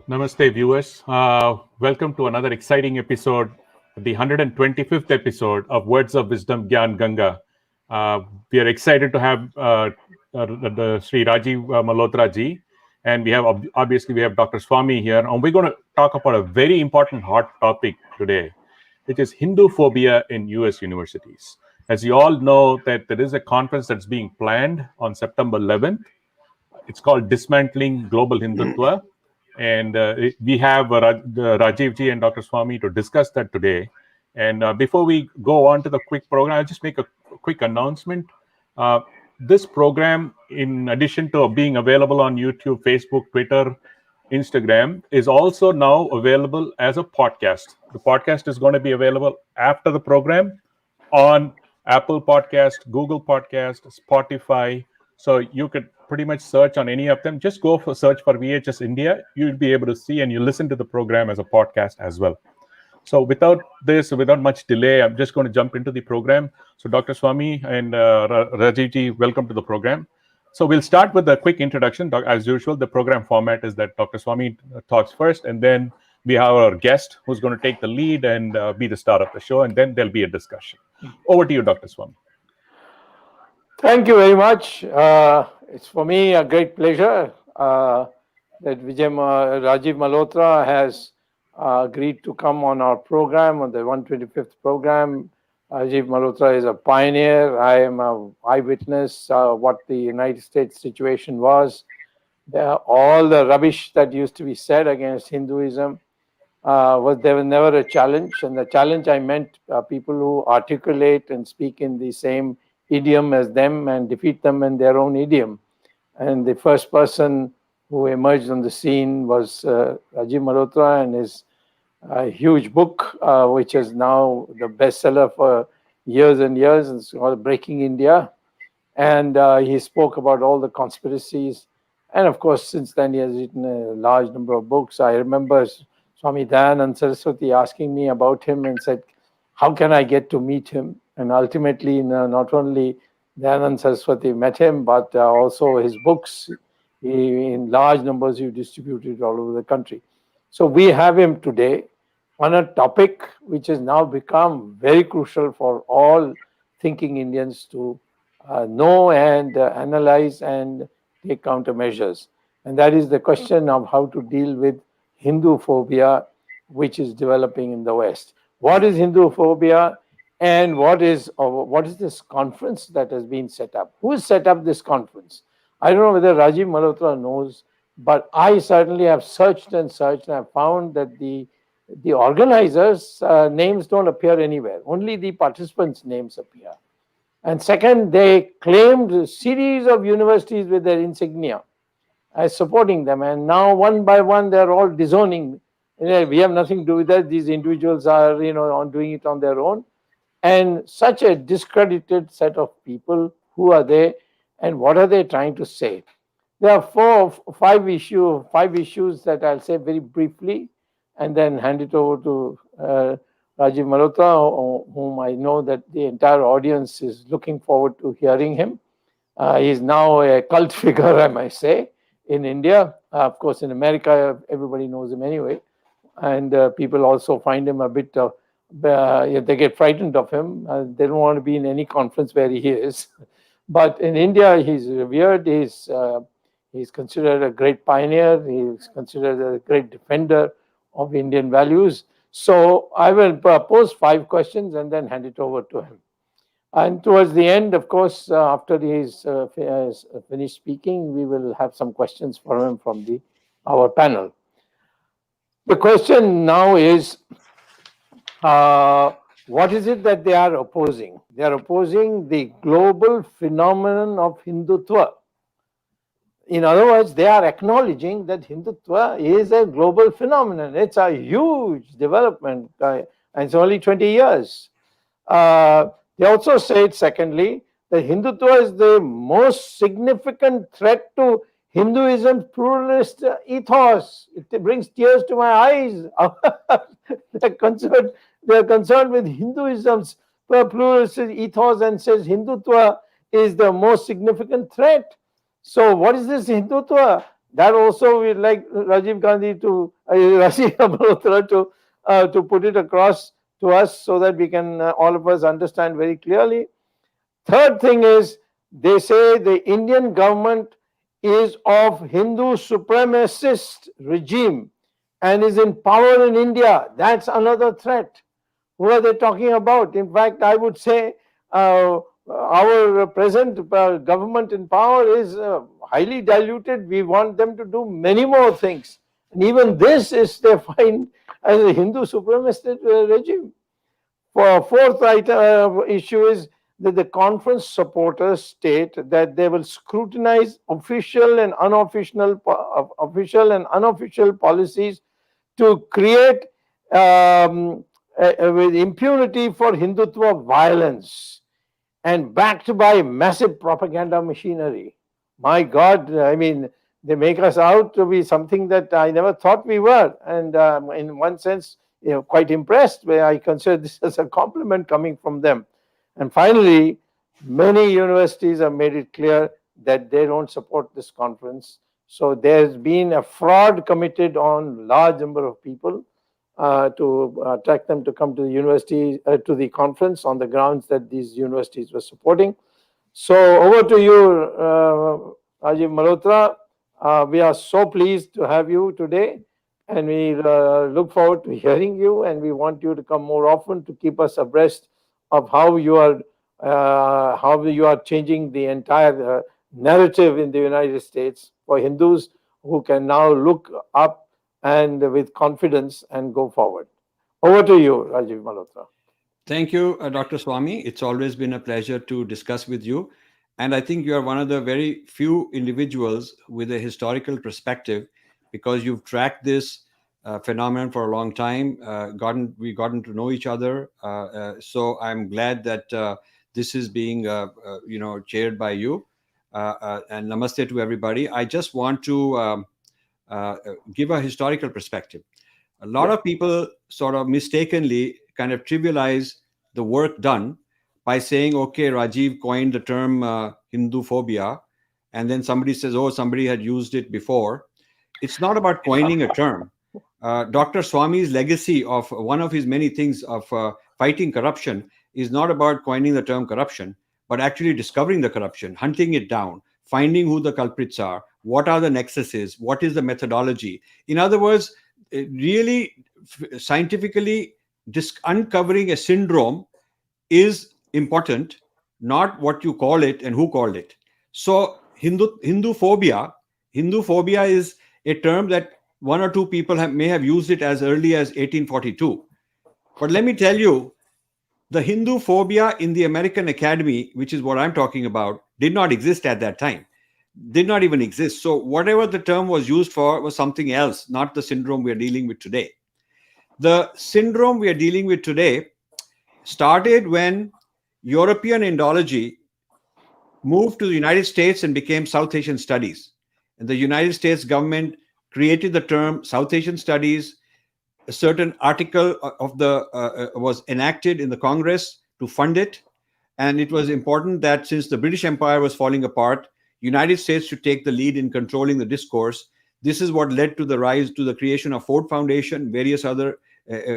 Namaste, viewers. Welcome to another exciting episode, the 125th episode of Words of Wisdom, Gyan, Ganga. We are excited to have the Sri Rajiv Malhotra ji, and we have obviously we have Dr. Swamy here, and we're going to talk about a very important hot topic today, which is Hindu phobia in U.S. universities. As you all know, that there is a conference that's being planned on September 11th. It's called Dismantling Global Hindutva. And we have Rajiv ji and Dr. Swamy to discuss that today. And before we go on to the quick program, I'll just make a quick announcement. This program, in addition to being available on YouTube, Facebook, Twitter, Instagram, is also now available as a podcast. The podcast is going to be available after the program on Apple Podcast, Google Podcast, Spotify. So you could pretty much search on any of them. Just go for search for VHS India. You'll be able to see and you listen to the program as a podcast as well. So without much delay, I'm just going to jump into the program. So Dr. Swamy and Rajiv ji, welcome to the program. So we'll start with a quick introduction. As usual, the program format is that Dr. Swamy talks first, and then we have our guest who's going to take the lead and be the star of the show, and then there'll be a discussion. Over to you, Dr. Swamy. Thank you very much. It's for me a great pleasure that Rajiv Malhotra has agreed to come on our program, on the 125th program. Rajiv Malhotra is a pioneer. I am an eyewitness what the United States situation was. All the rubbish that used to be said against Hinduism, there was never a challenge. And the challenge I meant people who articulate and speak in the same idiom as them and defeat them in their own idiom. And the first person who emerged on the scene was Rajiv Malhotra and his huge book, which is now the bestseller for years and years. It's called Breaking India. And he spoke about all the conspiracies. And of course, since then, he has written a large number of books. I remember Swami Dayanand Saraswati asking me about him and said, how can I get to meet him? And ultimately, not only Dayanand Saraswati met him, but also his books, in large numbers, he distributed all over the country. So we have him today on a topic which has now become very crucial for all thinking Indians to know and analyze and take countermeasures. And that is the question of how to deal with Hindu phobia, which is developing in the West. What is Hindu phobia? And what is this conference that has been set up? Who has set up this conference? I don't know whether Rajiv Malhotra knows, but I certainly have searched and I found that the organizers' names don't appear anywhere. Only the participants' names appear. And second, they claimed a series of universities with their insignia as supporting them. And now, one by one, they're all disowning. We have nothing to do with that. These individuals are, doing it on their own. And such a discredited set of people, who are they and what are they trying to say? There are five issues that I'll say very briefly and then hand it over to Rajiv Malhotra, whom I know that the entire audience is looking forward to hearing him. He's now a cult figure, I might say, in India. Of course, in America, everybody knows him anyway. And people also find him a bit they get frightened of him. They don't want to be in any conference where he is. But in India, he's revered. He's considered a great pioneer. He's considered a great defender of Indian values. So I will pose 5 questions and then hand it over to him. And towards the end, of course, after he's finished speaking, we will have some questions for him from our panel. The question now is, what is it that they are opposing? They are opposing the global phenomenon of Hindutva. In other words, they are acknowledging that Hindutva is a global phenomenon. It's a huge development, and it's only 20 years. They also said, secondly, that Hindutva is the most significant threat to Hinduism's pluralist ethos. It brings tears to my eyes. They're concerned with Hinduism's pluralist ethos and says Hindutva is the most significant threat. So what is this Hindutva? That also we'd like Rajiv Gandhi to Rajiv Malhotra to put it across to us so that we can all of us understand very clearly. Third thing is they say the Indian government is of Hindu supremacist regime and is in power in India. That's another threat. Who are they talking about? In fact, I would say our present government in power is highly diluted. We want them to do many more things. And even this is defined as a Hindu supremacist regime. Fourth issue is that the conference supporters state that they will scrutinize official and unofficial policies to create with impunity for Hindutva violence and backed by massive propaganda machinery. My God, I mean, they make us out to be something that I never thought we were. And in one sense, quite impressed, where I consider this as a compliment coming from them. And finally, many universities have made it clear that they don't support this conference. So there's been a fraud committed on large number of people to attract them to come to the university, to the conference on the grounds that these universities were supporting. So over to you, Rajiv Malhotra. We are so pleased to have you today, and we look forward to hearing you, and we want you to come more often to keep us abreast of how you are changing the entire narrative in the United States for Hindus who can now look up and with confidence and go forward. Over to you, Rajiv Malhotra. Thank you, Dr. Swamy. It's always been a pleasure to discuss with you. And I think you are one of the very few individuals with a historical perspective, because you've tracked this phenomenon for a long time. We've gotten to know each other. So I'm glad that this is being, chaired by you. And namaste to everybody. I just want to give a historical perspective. A lot of people sort of mistakenly kind of trivialize the work done by saying, okay, Rajiv coined the term Hindu phobia, and then somebody says, oh, somebody had used it before. It's not about coining a term. Dr. Swamy's legacy of one of his many things of fighting corruption is not about coining the term corruption, but actually discovering the corruption, hunting it down, finding who the culprits are, what are the nexuses, what is the methodology. In other words, really scientifically uncovering a syndrome is important, not what you call it and who called it. So Hindu phobia is a term that one or two people may have used it as early as 1842. But let me tell you, the Hindu phobia in the American Academy, which is what I'm talking about, did not exist at that time. Did not even exist. So whatever the term was used for was something else, not the syndrome we are dealing with today. The syndrome we are dealing with today started when European Indology moved to the United States and became South Asian Studies. And the United States government created the term South Asian Studies. A certain article of was enacted in the Congress to fund it. And it was important that since the British Empire was falling apart, United States should take the lead in controlling the discourse. This is what led to the rise to the creation of Ford Foundation, various other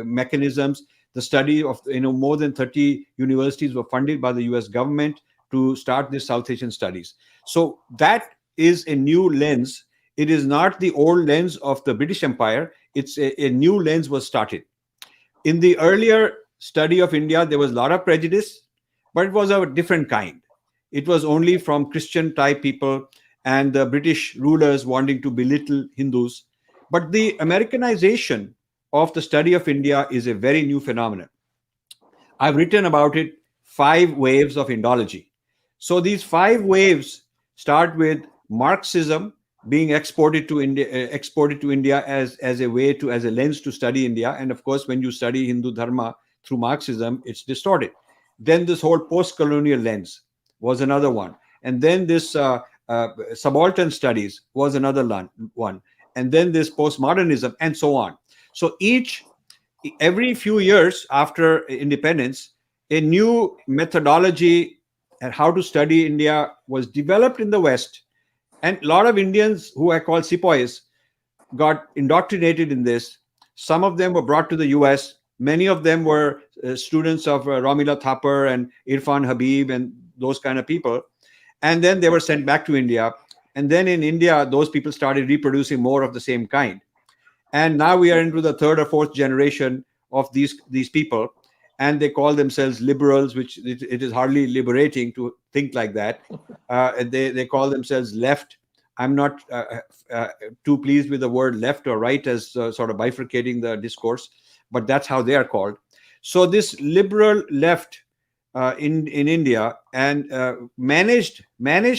mechanisms. The study of more than 30 universities were funded by the US government to start this South Asian Studies. So that is a new lens. It is not the old lens of the British Empire. It's a new lens was started. In the earlier study of India, there was a lot of prejudice, but it was of a different kind. It was only from Christian type people and the British rulers wanting to belittle Hindus. But the Americanization of the study of India is a very new phenomenon. I've written about it, 5 waves of Indology. So these 5 waves start with Marxism being exported to India as a way to, as a lens to study India. And of course, when you study Hindu Dharma through Marxism, it's distorted. Then this whole post-colonial lens was another one. And then this subaltern studies was another one. And then this postmodernism and so on. So every few years after independence, a new methodology and how to study India was developed in the West. And a lot of Indians who are called sepoys got indoctrinated in this. Some of them were brought to the US. Many of them were students of Romila Thapar and Irfan Habib and those kind of people. And then they were sent back to India. And then in India, those people started reproducing more of the same kind. And now we are into the third or fourth generation of these people. And they call themselves liberals, which it is hardly liberating to think like that. They call themselves left. I'm not too pleased with the word left or right as sort of bifurcating the discourse, but that's how they are called. So this liberal left in India and managed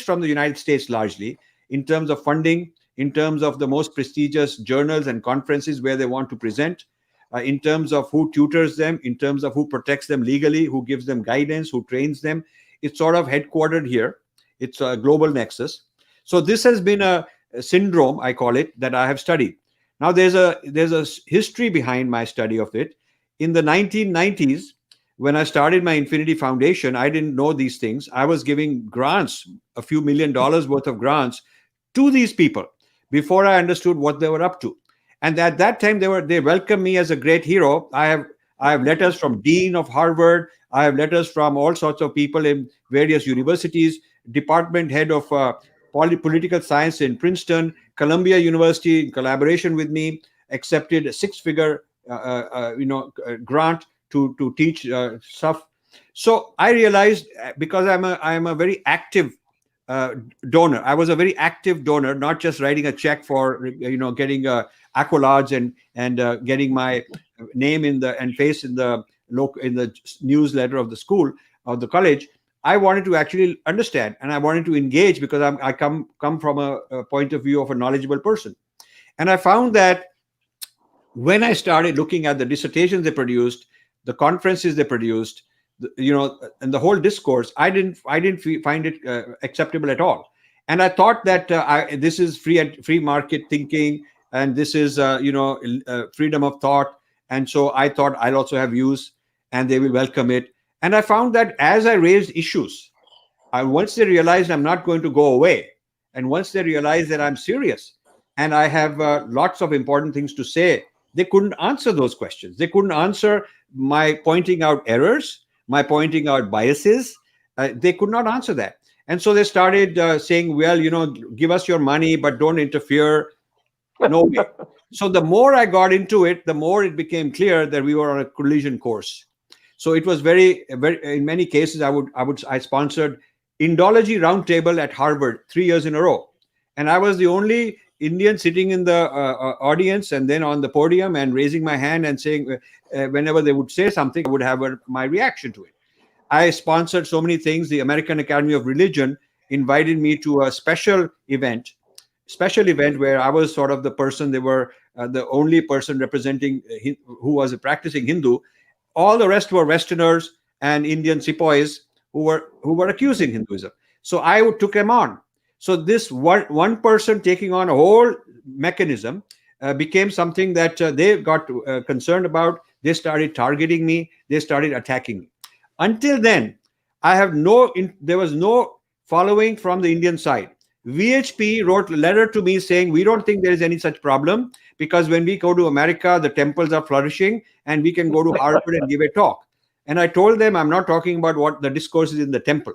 from the United States largely in terms of funding, in terms of the most prestigious journals and conferences where they want to present, in terms of who tutors them, in terms of who protects them legally, who gives them guidance, who trains them. It's sort of headquartered here. It's a global nexus. So this has been a syndrome, I call it, that I have studied. Now there's a history behind my study of it. In the 1990s, when I started my Infinity Foundation, I didn't know these things. I was giving grants, a few $1 million worth of grants to these people before I understood what they were up to. And at that time, they welcomed me as a great hero. I have letters from Dean of Harvard. I have letters from all sorts of people in various universities, department head of political science in Princeton, Columbia University, in collaboration with me, accepted a 6-figure grant to teach stuff. So I realized, because I'm a very active donor. I was a very active donor, not just writing a check for getting accolades and getting my name and face in the newsletter of the school or the college. I wanted to actually understand, and I wanted to engage, because I come from a point of view of a knowledgeable person. And I found that when I started looking at the dissertations they produced, the conferences they produced, and the whole discourse, I didn't find it acceptable at all. And I thought that this is free market thinking, and this is freedom of thought. And so I thought I'll also have views, and they will welcome it. And I found that as I raised issues, once they realized I'm not going to go away, and once they realized that I'm serious and I have lots of important things to say, they couldn't answer those questions. They couldn't answer my pointing out errors, my pointing out biases. They could not answer that. And so they started saying, well, give us your money, but don't interfere. No way. So the more I got into it, the more it became clear that we were on a collision course. So it was very, very, in many cases, I sponsored Indology Roundtable at Harvard 3 years in a row. And I was the only Indian sitting in the audience and then on the podium and raising my hand and saying, whenever they would say something, I would have my reaction to it. I sponsored so many things. The American Academy of Religion invited me to a special event where I was sort of the person, they were the only person representing who was a practicing Hindu. All the rest were Westerners and Indian sepoys who were accusing Hinduism. So I took them on. So this one person taking on a whole mechanism became something that they got concerned about. They started targeting me. They started attacking me. Until then, there was no following from the Indian side. VHP wrote a letter to me saying, we don't think there is any such problem, because when we go to America, the temples are flourishing and we can go to Harvard and give a talk. And I told them, I'm not talking about what the discourse is in the temple.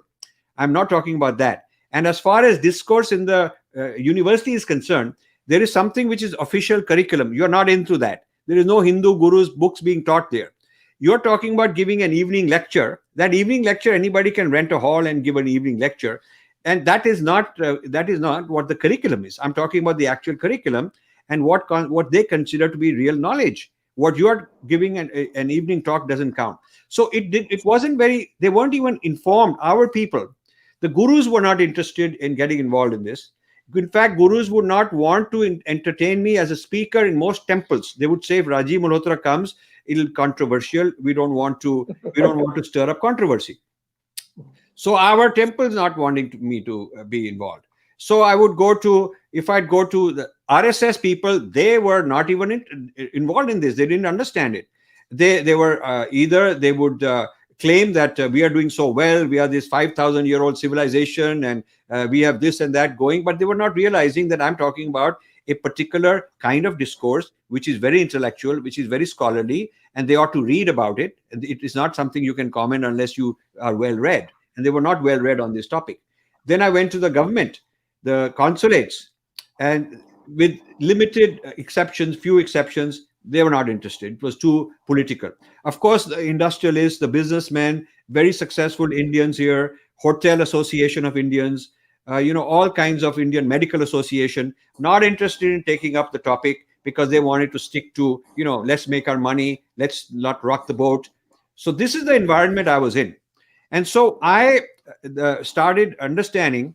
I'm not talking about that. And as far as discourse in the university is concerned, there is something which is official curriculum. You're not into that. There is no Hindu gurus books being taught there. You're talking about giving an evening lecture. That evening lecture, anybody can rent a hall and give an evening lecture. And that is not what the curriculum is. I'm talking about the actual curriculum and what they consider to be real knowledge. What you are giving an evening talk doesn't count. So it wasn't they weren't even informed. Our people, the gurus, were not interested in getting involved in this. In fact, gurus would not want to entertain me as a speaker in most temples. They would say, if Rajiv Malhotra comes, it'll be controversial. We don't want to stir up controversy. So our temple is not wanting me to be involved. So if I'd go to the RSS people, they were not even involved in this. They didn't understand it. They were either they would claim that we are doing so well. We are this 5,000-year-old civilization, and we have this and that going. But they were not realizing that I'm talking about a particular kind of discourse, which is very intellectual, which is very scholarly, and they ought to read about it. It is not something you can comment unless you are well read. And they were not well read on this topic. Then I went to the government, the consulates, and with limited exceptions, few exceptions, they were not interested. It was too political. Of course, the industrialists, the businessmen, very successful Indians here, Hotel Association of Indians, all kinds of Indian Medical Association, not interested in taking up the topic because they wanted to stick to, let's make our money, let's not rock the boat. So this is the environment I was in. And so I started understanding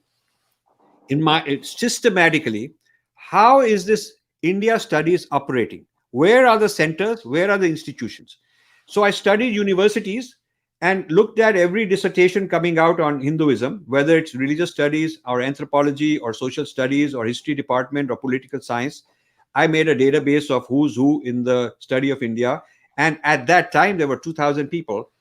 systematically, how is this India studies operating? Where are the centers? Where are the institutions? So I studied universities and looked at every dissertation coming out on Hinduism, whether it's religious studies or anthropology or social studies or history department or political science. I made a database of who's who in the study of India. And at that time, there were 2,000 people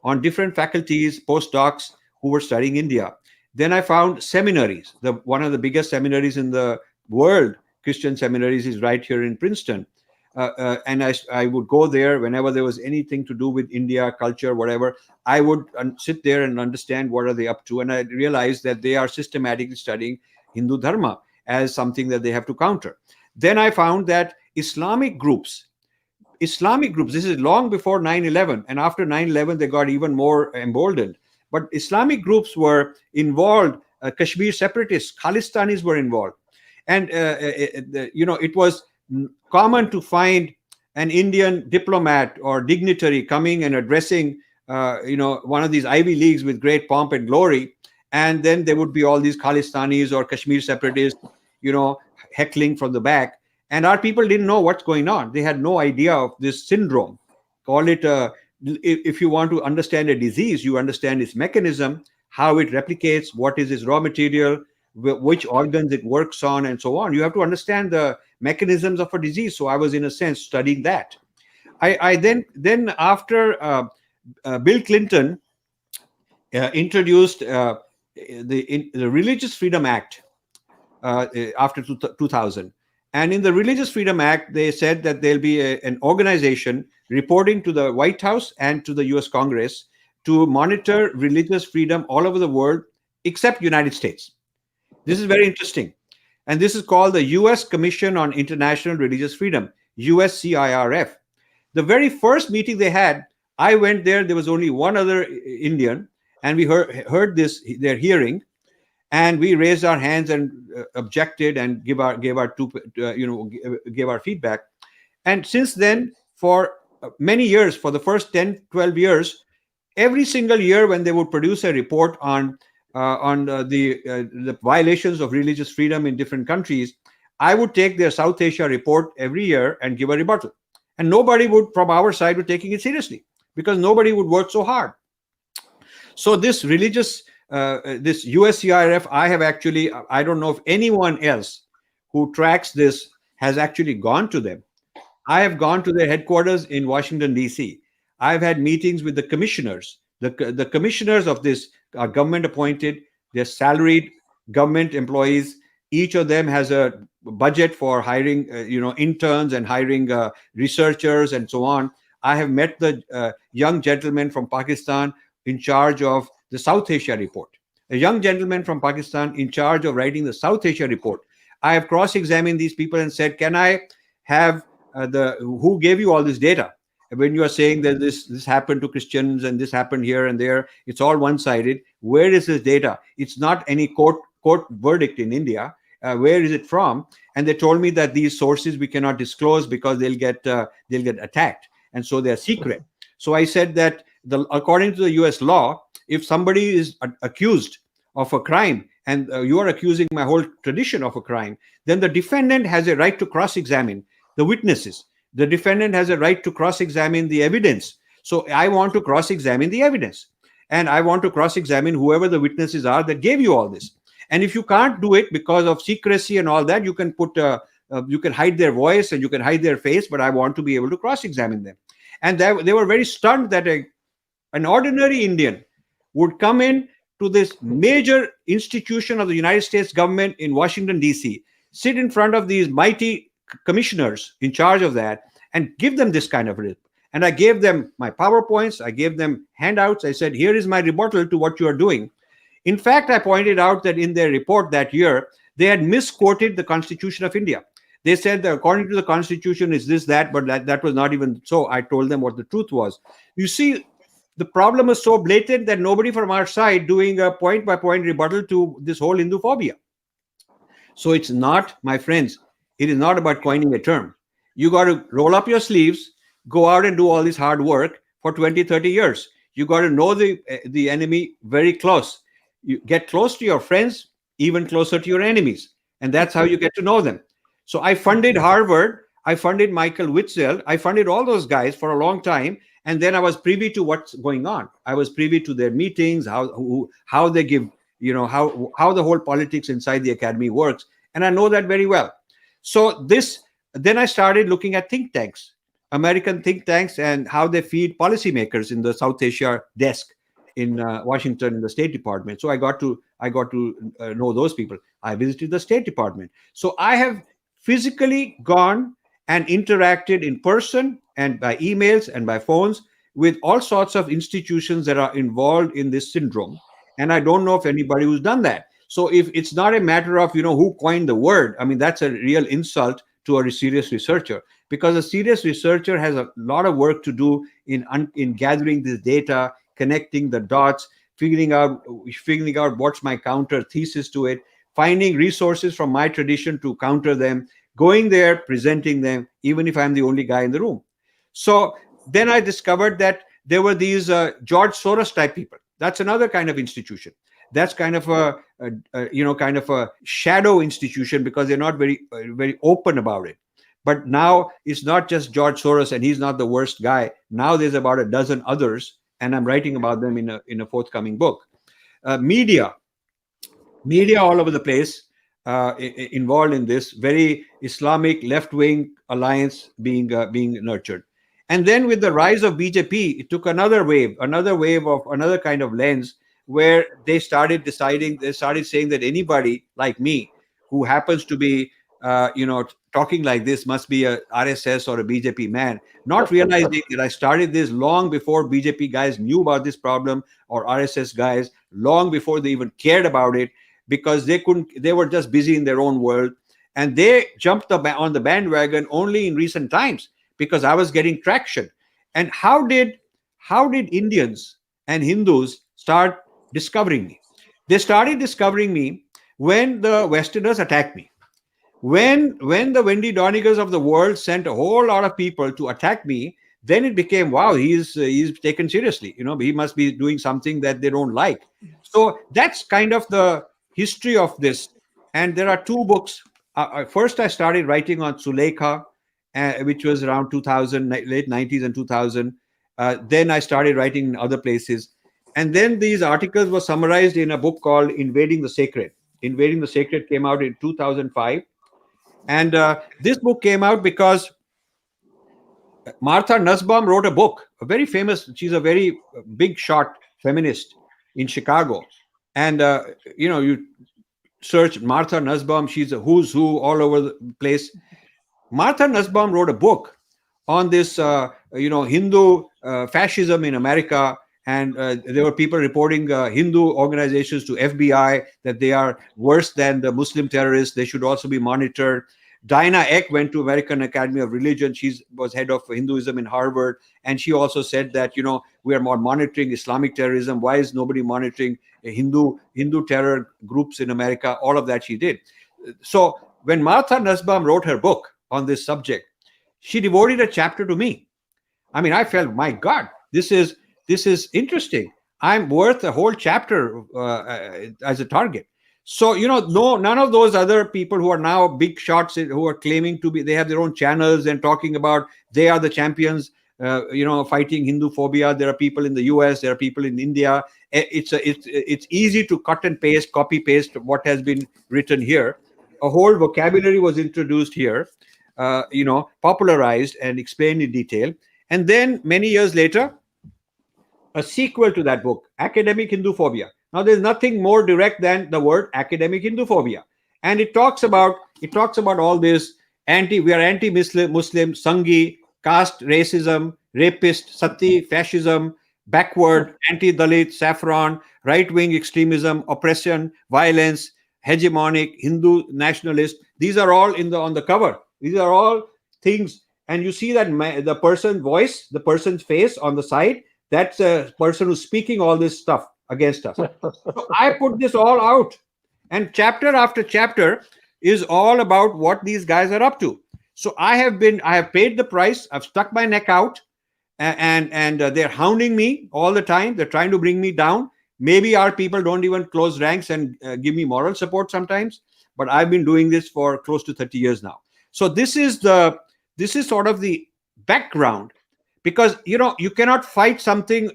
on different faculties, postdocs who were studying India. Then I found seminaries. One of the biggest seminaries in the world, Christian seminaries, is right here in Princeton. And I would go there whenever there was anything to do with India, culture, whatever. I would sit there and understand what are they up to. And I realized that they are systematically studying Hindu Dharma as something that they have to counter. Then I found that Islamic groups, this is long before 9/11. And after 9/11, they got even more emboldened. But Islamic groups were involved. Kashmir separatists, Khalistanis were involved. And, it was common to find an Indian diplomat or dignitary coming and addressing, one of these Ivy Leagues with great pomp and glory. And then there would be all these Khalistanis or Kashmir separatists, heckling from the back. And our people didn't know what's going on. They had no idea of this syndrome. Call it, if you want to understand a disease, you understand its mechanism, how it replicates, what is its raw material, which organs it works on, and so on. You have to understand the mechanisms of a disease. So I was, in a sense, studying that. I then after Bill Clinton introduced the Religious Freedom Act after 2000. And in the Religious Freedom Act, they said that there'll be an organization reporting to the White House and to the US Congress to monitor religious freedom all over the world, except United States. This is very interesting. And this is called the US Commission on International Religious Freedom, USCIRF. The very first meeting they had, I went there. There was only one other Indian, and we heard their hearing, and we raised our hands and objected and gave our feedback. And since then, for many years, for the first 10, 12 years, every single year when they would produce a report on the violations of religious freedom in different countries, I would take their South Asia report every year and give a rebuttal. And nobody would, from our side, would taking it seriously because nobody would work so hard. So this this USCIRF, I don't know if anyone else who tracks this has actually gone to them. I have gone to their headquarters in Washington, D.C. I've had meetings with the commissioners. The commissioners of this are government appointed. They're salaried government employees. Each of them has a budget for hiring, interns and hiring researchers and so on. I have met the young gentleman from Pakistan in charge of the South Asia report. A young gentleman from Pakistan in charge of writing the South Asia report. I have cross-examined these people and said, can I have who gave you all this data? When you are saying that this happened to Christians and this happened here and there, it's all one-sided. Where is this data? It's not any court verdict in India. Where is it from? And they told me that these sources we cannot disclose because they'll get attacked, and so they're secret. So I said that according to the U.S. law, if somebody is accused of a crime and you are accusing my whole tradition of a crime, then the defendant has a right to cross-examine the witnesses. The defendant has a right to cross-examine the evidence. So I want to cross-examine the evidence. And I want to cross-examine whoever the witnesses are that gave you all this. And if you can't do it because of secrecy and all that, you can you can hide their voice and you can hide their face, but I want to be able to cross-examine them. And they were very stunned that an ordinary Indian would come in to this major institution of the United States government in Washington, D.C., sit in front of these mighty commissioners in charge of that, and give them this kind of rip. And I gave them my PowerPoints, I gave them handouts. I said, here is my rebuttal to what you are doing. In fact, I pointed out that in their report that year, they had misquoted the Constitution of India. They said that according to the Constitution is this, that, but that was not even so. I told them what the truth was. You see, the problem is so blatant that nobody from our side doing a point-by-point rebuttal to this whole Hindu phobia. So it's not, my friends, it is not about coining a term. You got to roll up your sleeves, go out and do all this hard work for 20, 30 years. You got to know the enemy very close. You get close to your friends, even closer to your enemies. And that's how you get to know them. So I funded Harvard. I funded Michael Witzel. I funded all those guys for a long time. And then I was privy to what's going on. I was privy to their meetings, how they give, how the whole politics inside the academy works. And I know that very well. So then I started looking at think tanks, American think tanks, and how they feed policymakers in the South Asia desk in Washington in the State Department. So I got to know those people. I visited the State Department. So I have physically gone and interacted in person and by emails and by phones with all sorts of institutions that are involved in this syndrome. And I don't know if anybody who's done that. So if it's not a matter of, who coined the word, I mean, that's a real insult to a serious researcher, because a serious researcher has a lot of work to do in gathering this data, connecting the dots, figuring out what's my counter thesis to it, finding resources from my tradition to counter them, going there, presenting them, even if I'm the only guy in the room. So then I discovered that there were these George Soros type people. That's another kind of institution. That's kind of a shadow institution, because they're not very very open about it. But now it's not just George Soros, and he's not the worst guy. Now there's about a dozen others, and I'm writing about them in a forthcoming book. Media all over the place involved in this very Islamic left-wing alliance being nurtured. And then with the rise of BJP, it took another wave of another kind of lens, where they started saying that anybody like me who happens to be talking like this must be a RSS or a BJP man, not realizing that I started this long before BJP guys knew about this problem, or RSS guys, long before they even cared about it, because they were just busy in their own world. And they jumped on the bandwagon only in recent times, because I was getting traction. And how did Indians and Hindus start discovering me? They started discovering me when the Westerners attacked me. When the Wendy Donigers of the world sent a whole lot of people to attack me, then it became, wow, he's taken seriously. He must be doing something that they don't like. So that's kind of the history of this. And there are two books. First, I started writing on Sulekha, which was around 2000, late 90s and 2000. Then I started writing in other places. And then these articles were summarized in a book called Invading the Sacred. Invading the Sacred came out in 2005. And this book came out because Martha Nussbaum wrote a book, she's a very big shot feminist in Chicago. And, you search Martha Nussbaum, she's a who's who all over the place. Martha Nussbaum wrote a book on this, Hindu fascism in America. And there were people reporting Hindu organizations to FBI that they are worse than the Muslim terrorists. They should also be monitored. Dinah Eck went to American Academy of Religion. She was head of Hinduism in Harvard. And she also said that, we are more monitoring Islamic terrorism. Why is nobody monitoring Hindu terror groups in America? All of that she did. So when Martha Nussbaum wrote her book on this subject, she devoted a chapter to me. I mean, I felt, my God, this is interesting. I'm worth a whole chapter as a target. So, none of those other people who are now big shots, who are claiming to be, they have their own channels and talking about they are the champions, fighting Hindu phobia. There are people in the US, there are people in India. It's easy to cut and paste, copy paste what has been written here. A whole vocabulary was introduced here, popularized and explained in detail. And then many years later, a sequel to that book, Academic Hindu Phobia. Now, there's nothing more direct than the word academic Hindu phobia, and it talks about all this we are anti-Muslim, Sanghi, caste racism, rapist, sati, fascism, backward, anti-Dalit, saffron, right-wing extremism, oppression, violence, hegemonic, Hindu nationalist. These are all on the cover. These are all things, and you see that the person's voice, the person's face on the side. That's a person who's speaking all this stuff against us. So I put this all out, and chapter after chapter is all about what these guys are up to. So I have paid the price. I've stuck my neck out, and they're hounding me all the time. They're trying to bring me down. Maybe our people don't even close ranks and give me moral support sometimes, but I've been doing this for close to 30 years now. So this is sort of the background. Because you cannot fight something.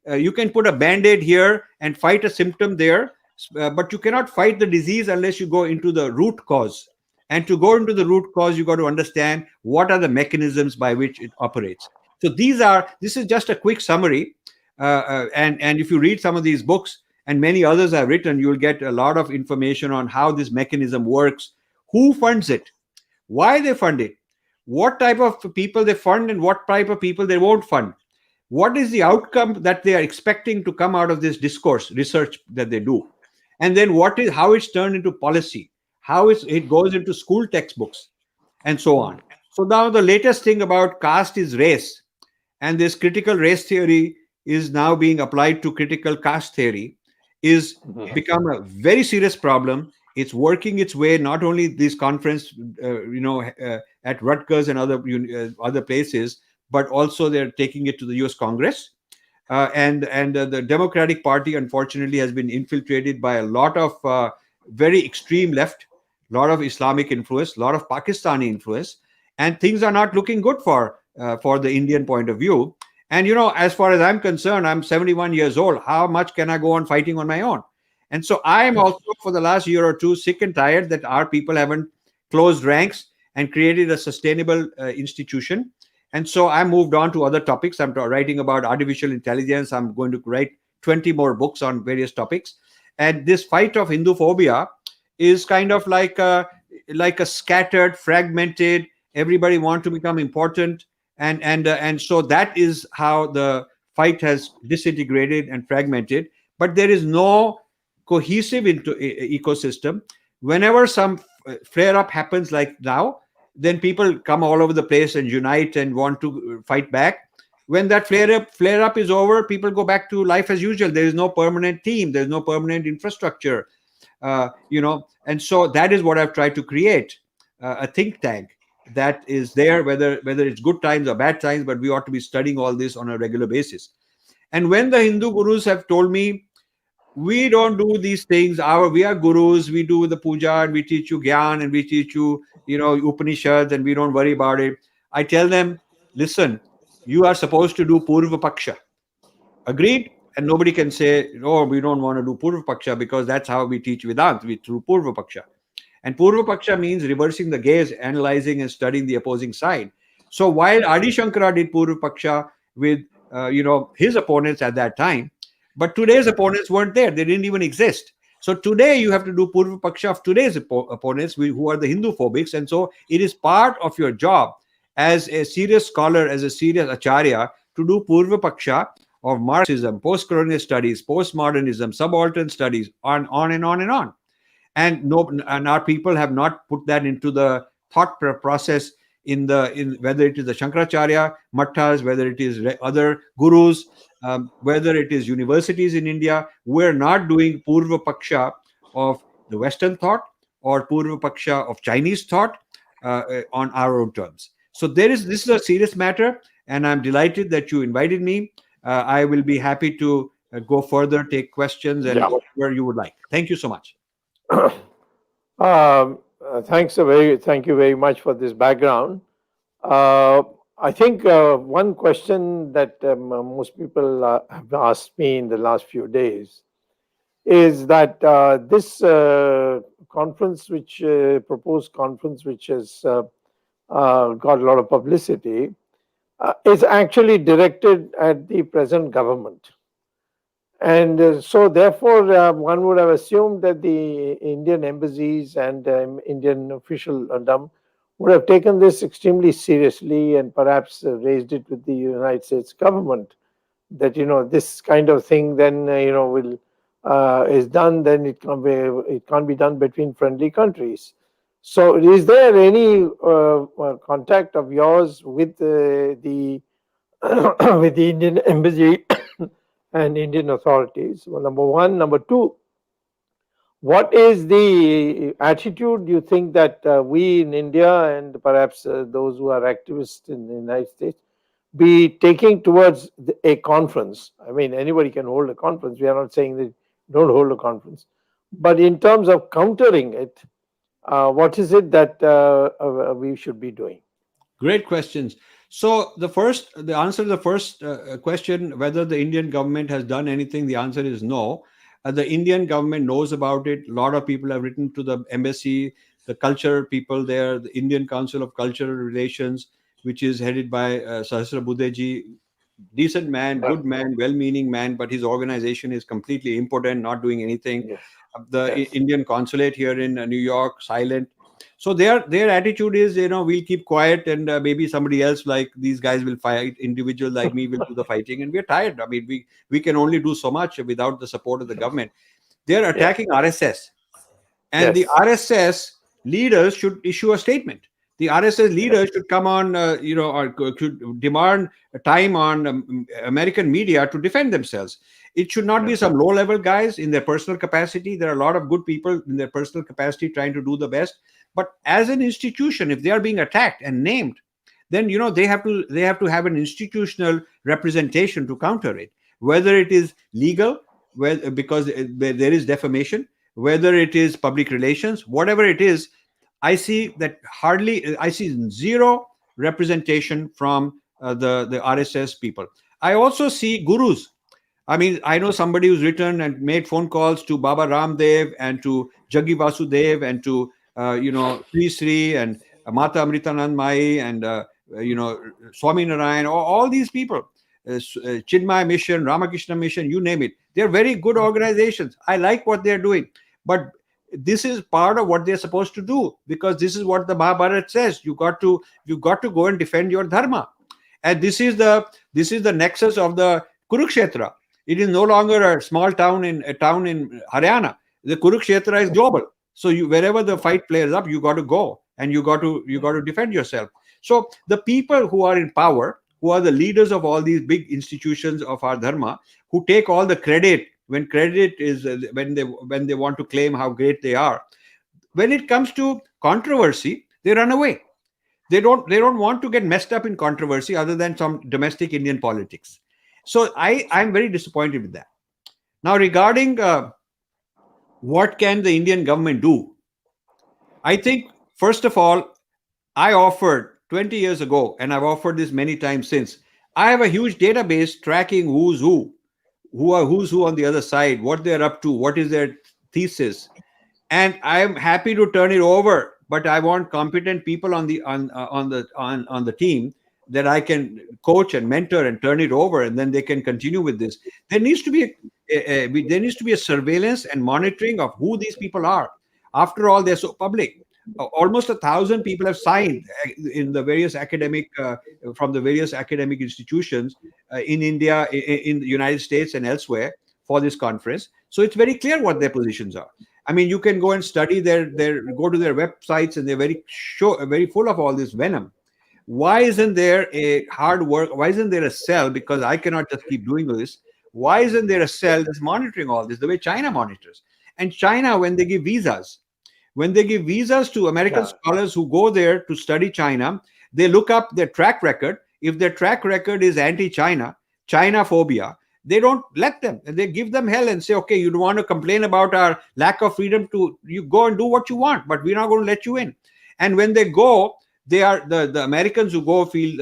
You can put a band-aid here and fight a symptom there, but you cannot fight the disease unless you go into the root cause. And to go into the root cause, you got to understand what are the mechanisms by which it operates. So this is just a quick summary. And if you read some of these books and many others I've written, you'll get a lot of information on how this mechanism works, who funds it, why they fund it, what type of people they fund and what type of people they won't fund. What is the outcome that they are expecting to come out of this discourse, research that they do? And then how it's turned into policy, how it goes into school textbooks, and so on. So now the latest thing about caste is race. And this critical race theory is now being applied to critical caste theory, is become a very serious problem. It's working its way, not only this conference, at Rutgers and other places, but also they're taking it to the US Congress. And the Democratic Party, unfortunately, has been infiltrated by a lot of very extreme left, a lot of Islamic influence, a lot of Pakistani influence, and things are not looking good for the Indian point of view. And, as far as I'm concerned, I'm 71 years old. How much can I go on fighting on my own? And so I am also, for the last year or two, sick and tired that our people haven't closed ranks and created a sustainable institution. And so I moved on to other topics. I'm writing about artificial intelligence. I'm going to write 20 more books on various topics. And this fight of Hindu phobia is kind of like a scattered, fragmented, everybody want to become important. And so that is how the fight has disintegrated and fragmented. But there is no cohesive ecosystem. Whenever some flare up happens like now, then people come all over the place and unite and want to fight back. When that flare up is over, people go back to life as usual. There is no permanent team. There's no permanent infrastructure, and so that is what I've tried to create, a think tank that is there, whether it's good times or bad times, but we ought to be studying all this on a regular basis. And when the Hindu gurus have told me, we don't do these things. We are gurus. We do the puja and we teach you Gyan and we teach you, Upanishads, and we don't worry about it. I tell them, listen, you are supposed to do Purva Paksha. Agreed? And nobody can say, no, we don't want to do Purva Paksha because that's how we teach Vedanta. We do Purva Paksha. And Purva Paksha means reversing the gaze, analyzing and studying the opposing side. So while Adi Shankara did Purva Paksha with, his opponents at that time, but today's opponents weren't there. They didn't even exist. So today you have to do Purva Paksha of today's opponents who are the Hindu phobics. And so it is part of your job as a serious scholar, as a serious acharya, to do Purva Paksha of Marxism, post-colonial studies, postmodernism, subaltern studies, on and on and on. And our people have not put that into the thought process in whether it is the Shankaracharya Mattas, whether it is other gurus, whether it is universities in India. We're not doing Purva Paksha of the Western thought or Purva Paksha of Chinese thought on our own terms. So this is a serious matter, and I'm delighted that you invited me. I will be happy to go further, take questions, and whatever you would like. Thank you so much. Thank you very much for this background. I think one question that most people have asked me in the last few days is that this conference, proposed conference, which has got a lot of publicity, is actually directed at the present government. And so, therefore, one would have assumed that the Indian embassies and Indian officialdom would have taken this extremely seriously and perhaps raised it with the United States government. That this kind of thing then will is done. Then it can't be done between friendly countries. So, is there any contact of yours with the with the Indian embassy and Indian authorities? Well, number one. Number two, what is the attitude you think that we in India and perhaps those who are activists in the United States be taking towards a conference? I mean, anybody can hold a conference. We are not saying that don't hold a conference. But in terms of countering it, what is it that we should be doing? Great questions. So the answer to the first question, whether the Indian government has done anything, the answer is no. The Indian government knows about it. A lot of people have written to the embassy, the culture people there, the Indian Council of Cultural Relations, which is headed by Sahasra Buddheji. Decent man, good man, well-meaning man, but his organization is completely impotent, not doing anything. Yes. The Yes. Indian consulate here in New York, silent. So their attitude is, we'll keep quiet and maybe somebody else like these guys will fight. Individual like me will do the fighting, and we're tired. I mean, we can only do so much without the support of the government. They're attacking RSS, and the Yes. RSS leaders should issue a statement. The RSS leaders should come on, or should demand time on American media to defend themselves. It should not be some low-level guys in their personal capacity. There are a lot of good people in their personal capacity trying to do the best. But as an institution, if they are being attacked and named, then they have to have an institutional representation to counter it. Whether it is legal, because there is defamation, whether it is public relations, whatever it is, I see zero representation from the RSS people. I also see gurus. I mean, I know somebody who's written and made phone calls to Baba Ramdev and to Jaggi Vasudev and to Sri Sri and Mata Amritanand Mai and Swami Narayan, all these people, Chinmay Mission, Ramakrishna Mission, you name it. They're very good organizations. I like what they're doing, but this is part of what they're supposed to do, because this is what the Mahabharata says. You got to go and defend your dharma, and this is the nexus of the Kurukshetra. It is no longer a small town in Haryana. The Kurukshetra is global. So wherever the fight flares up, you got to go and you got to defend yourself. So the people who are in power, who are the leaders of all these big institutions of our dharma, who take all the credit when credit is when they want to claim how great they are, when it comes to controversy, they run away. They don't want to get messed up in controversy other than some domestic Indian politics. So I'm very disappointed with that. Now, regarding what can the Indian government do? I think, first of all, I offered 20 years ago, and I've offered this many times since. I have a huge database tracking who's who on the other side, what they're up to, what is their thesis, and I'm happy to turn it over. But I want competent people on the team that I can coach and mentor and turn it over, and then they can continue with this. There needs to be a surveillance and monitoring of who these people are. After all, they're so public. Almost 1,000 people have signed in the various from the various academic institutions in India, in the United States, and elsewhere for this conference. So it's very clear what their positions are. I mean, you can go and study go to their websites, and they're very full of all this venom. Why isn't there a hard work? Why isn't there a cell? Because I cannot just keep doing this. Why isn't there a cell that's monitoring all this the way China monitors? And China, when they give visas to American scholars who go there to study China, they look up their track record. If their track record is anti-China, China phobia, they don't let them. They give them hell and say, okay, you don't want to complain about our lack of freedom you go and do what you want, but we're not going to let you in. And when they go, they are the Americans who go feel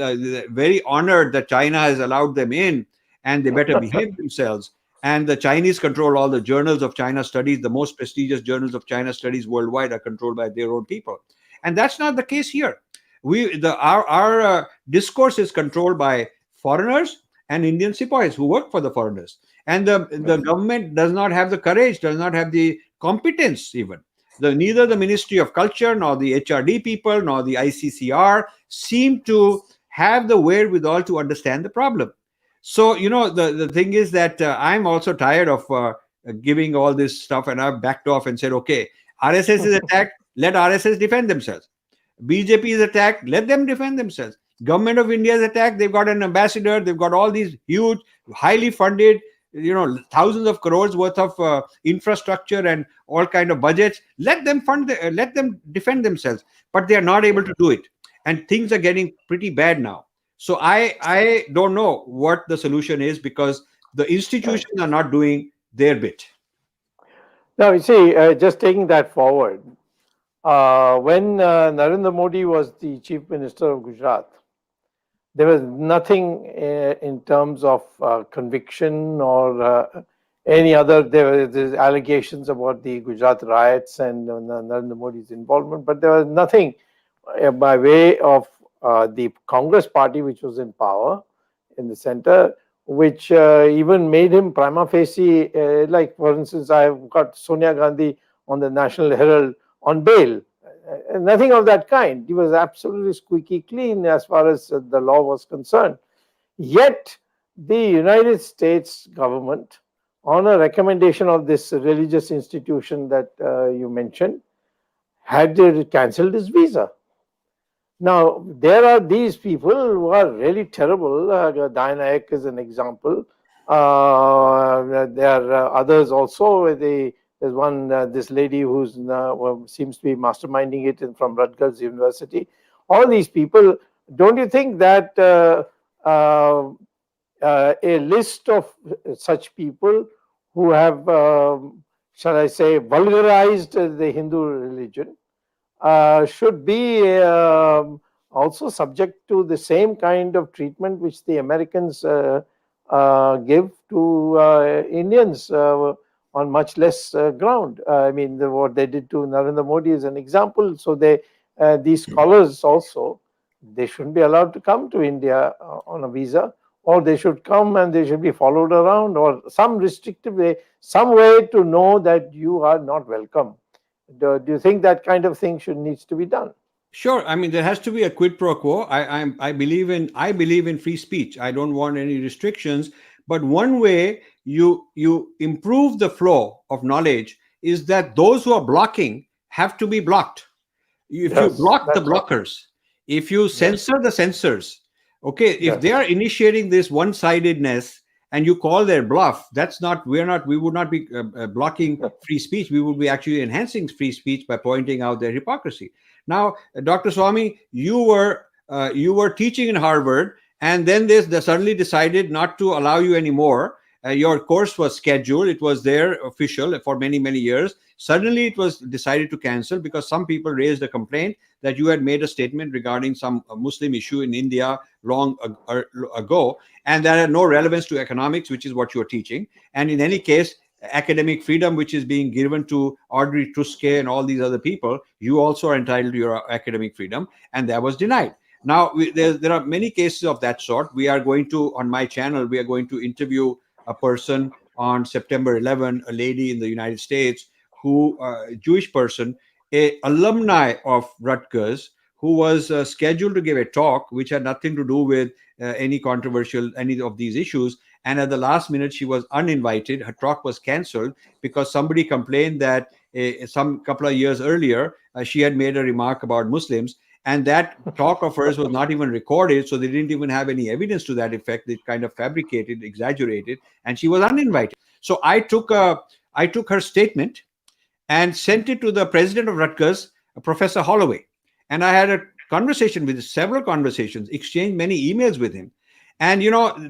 very honored that China has allowed them in, and they better behave themselves. And the Chinese control all the journals of China studies. The most prestigious journals of China studies worldwide are controlled by their own people. And that's not the case here. Our discourse is controlled by foreigners and Indian sepoys who work for the foreigners, and the government does not have the courage, does not have the competence even. Neither the Ministry of Culture nor the HRD people nor the ICCR seem to have the wherewithal to understand the problem. So, the thing is that I'm also tired of giving all this stuff, and I've backed off and said, okay, RSS is attacked, let RSS defend themselves. BJP is attacked, let them defend themselves. Government of India is attacked, they've got an ambassador, they've got all these huge, highly funded, thousands of crores worth of infrastructure and all kind of budgets. Let them let them defend themselves, but they are not able to do it, and things are getting pretty bad now. So I don't know what the solution is, because the institutions are not doing their bit. Now, you see, just taking that forward, when Narendra Modi was the Chief Minister of Gujarat, there was nothing in terms of conviction or any other. There were allegations about the Gujarat riots and Narendra Modi's involvement, but there was nothing by way of the Congress party, which was in power in the center, which even made him prima facie, like, for instance, I've got Sonia Gandhi on the National Herald on bail. Nothing of that kind. He was absolutely squeaky clean as far as the law was concerned. Yet, the United States government, on a recommendation of this religious institution that you mentioned, had cancelled his visa. Now, there are these people who are really terrible. Diana Ek is an example. There are others also. There's one, this lady who's seems to be masterminding it from Rutgers University. All these people, don't you think that a list of such people who have, shall I say, vulgarized the Hindu religion should be also subject to the same kind of treatment which the Americans give to Indians on much less ground? I mean, what they did to Narendra Modi is an example. So these scholars also, they shouldn't be allowed to come to India on a visa, or they should come and they should be followed around, or some restrictive way, some way to know that you are not welcome. Do you think that kind of thing needs to be done? Sure. I mean, there has to be a quid pro quo. I believe in free speech. I don't want any restrictions. But one way you improve the flow of knowledge is that those who are blocking have to be blocked. If you block the blockers, if you censor the censors, okay, if they are initiating this one-sidedness and you call their bluff, we would not be blocking free speech. We would be actually enhancing free speech by pointing out their hypocrisy. Now, Dr. Swamy, you were teaching in Harvard, and then they suddenly decided not to allow you anymore. Your course was scheduled. It was there official for many, many years. Suddenly it was decided to cancel because some people raised a complaint that you had made a statement regarding some Muslim issue in India long ago, and that had no relevance to economics, which is what you're teaching. And in any case, academic freedom, which is being given to Audrey Truskay and all these other people, you also are entitled to your academic freedom, and that was denied. Now, there are many cases of that sort. We are going to, on my channel, we are going to interview a person on September 11, a lady in the United States, a Jewish person, a alumni of Rutgers, who was scheduled to give a talk which had nothing to do with any of these issues. And at the last minute, she was uninvited. Her talk was canceled because somebody complained that some couple of years earlier, she had made a remark about Muslims. And that talk of hers was not even recorded, so they didn't even have any evidence to that effect. They kind of fabricated, exaggerated, and she was uninvited. So I took her statement and sent it to the president of Rutgers, Professor Holloway. And I had several conversations, exchanged many emails with him. And,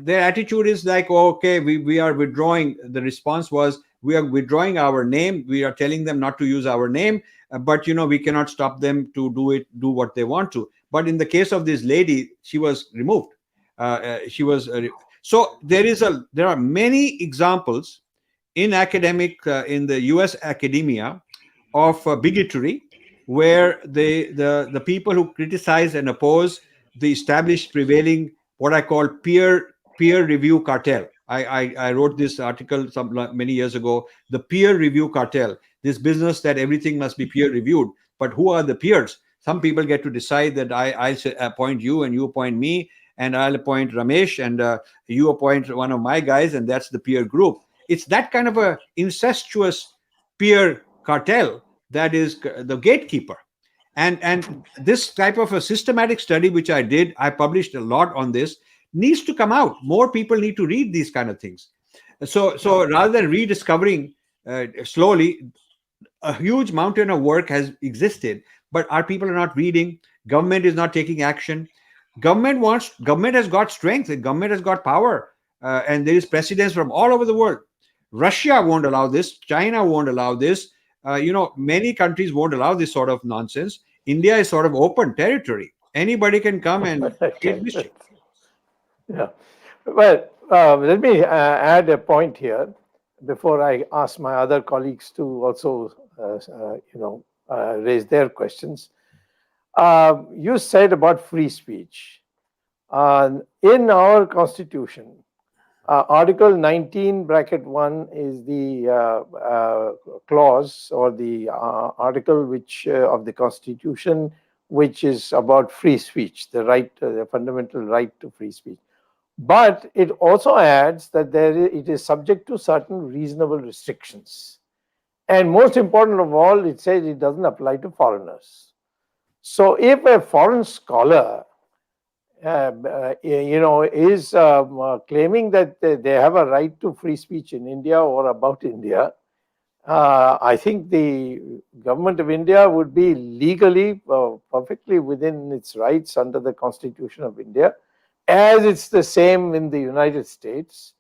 their attitude is like, oh, okay, we are withdrawing. The response was, we are withdrawing our name. We are telling them not to use our name, but, we cannot stop them to do what they want to. But in the case of this lady, she was removed. So there are many examples in the US academia of bigotry where the people who criticize and oppose the established prevailing what I call peer review cartel. I wrote this article many years ago. The peer review cartel, this business that everything must be peer reviewed. But who are the peers? Some people get to decide that I appoint you and you appoint me, and I'll appoint Ramesh, and you appoint one of my guys, and that's the peer group. It's that kind of a incestuous peer cartel that is the gatekeeper. And this type of a systematic study which I did, I published a lot on this, needs to come out. More people need to read these kind of things. So rather than rediscovering slowly, a huge mountain of work has existed, but our people are not reading. Government is not taking action. Government has got strength, and government has got power, and there is precedence from all over the world. Russia won't allow this. China won't allow this. Many countries won't allow this sort of nonsense. India is sort of open territory. Anybody can come and create mischief. Yeah. Well, let me add a point here before I ask my other colleagues to also, raise their questions. You said about free speech. In our constitution, Article 19 bracket 1 is the clause or the article which of the constitution which is about free speech, the fundamental right to free speech. But it also adds that it is subject to certain reasonable restrictions. And most important of all, it says it doesn't apply to foreigners. So if a foreign scholar is claiming that they have a right to free speech in India or about India, I think the government of India would be legally perfectly within its rights under the Constitution of India, as it's the same in the United States,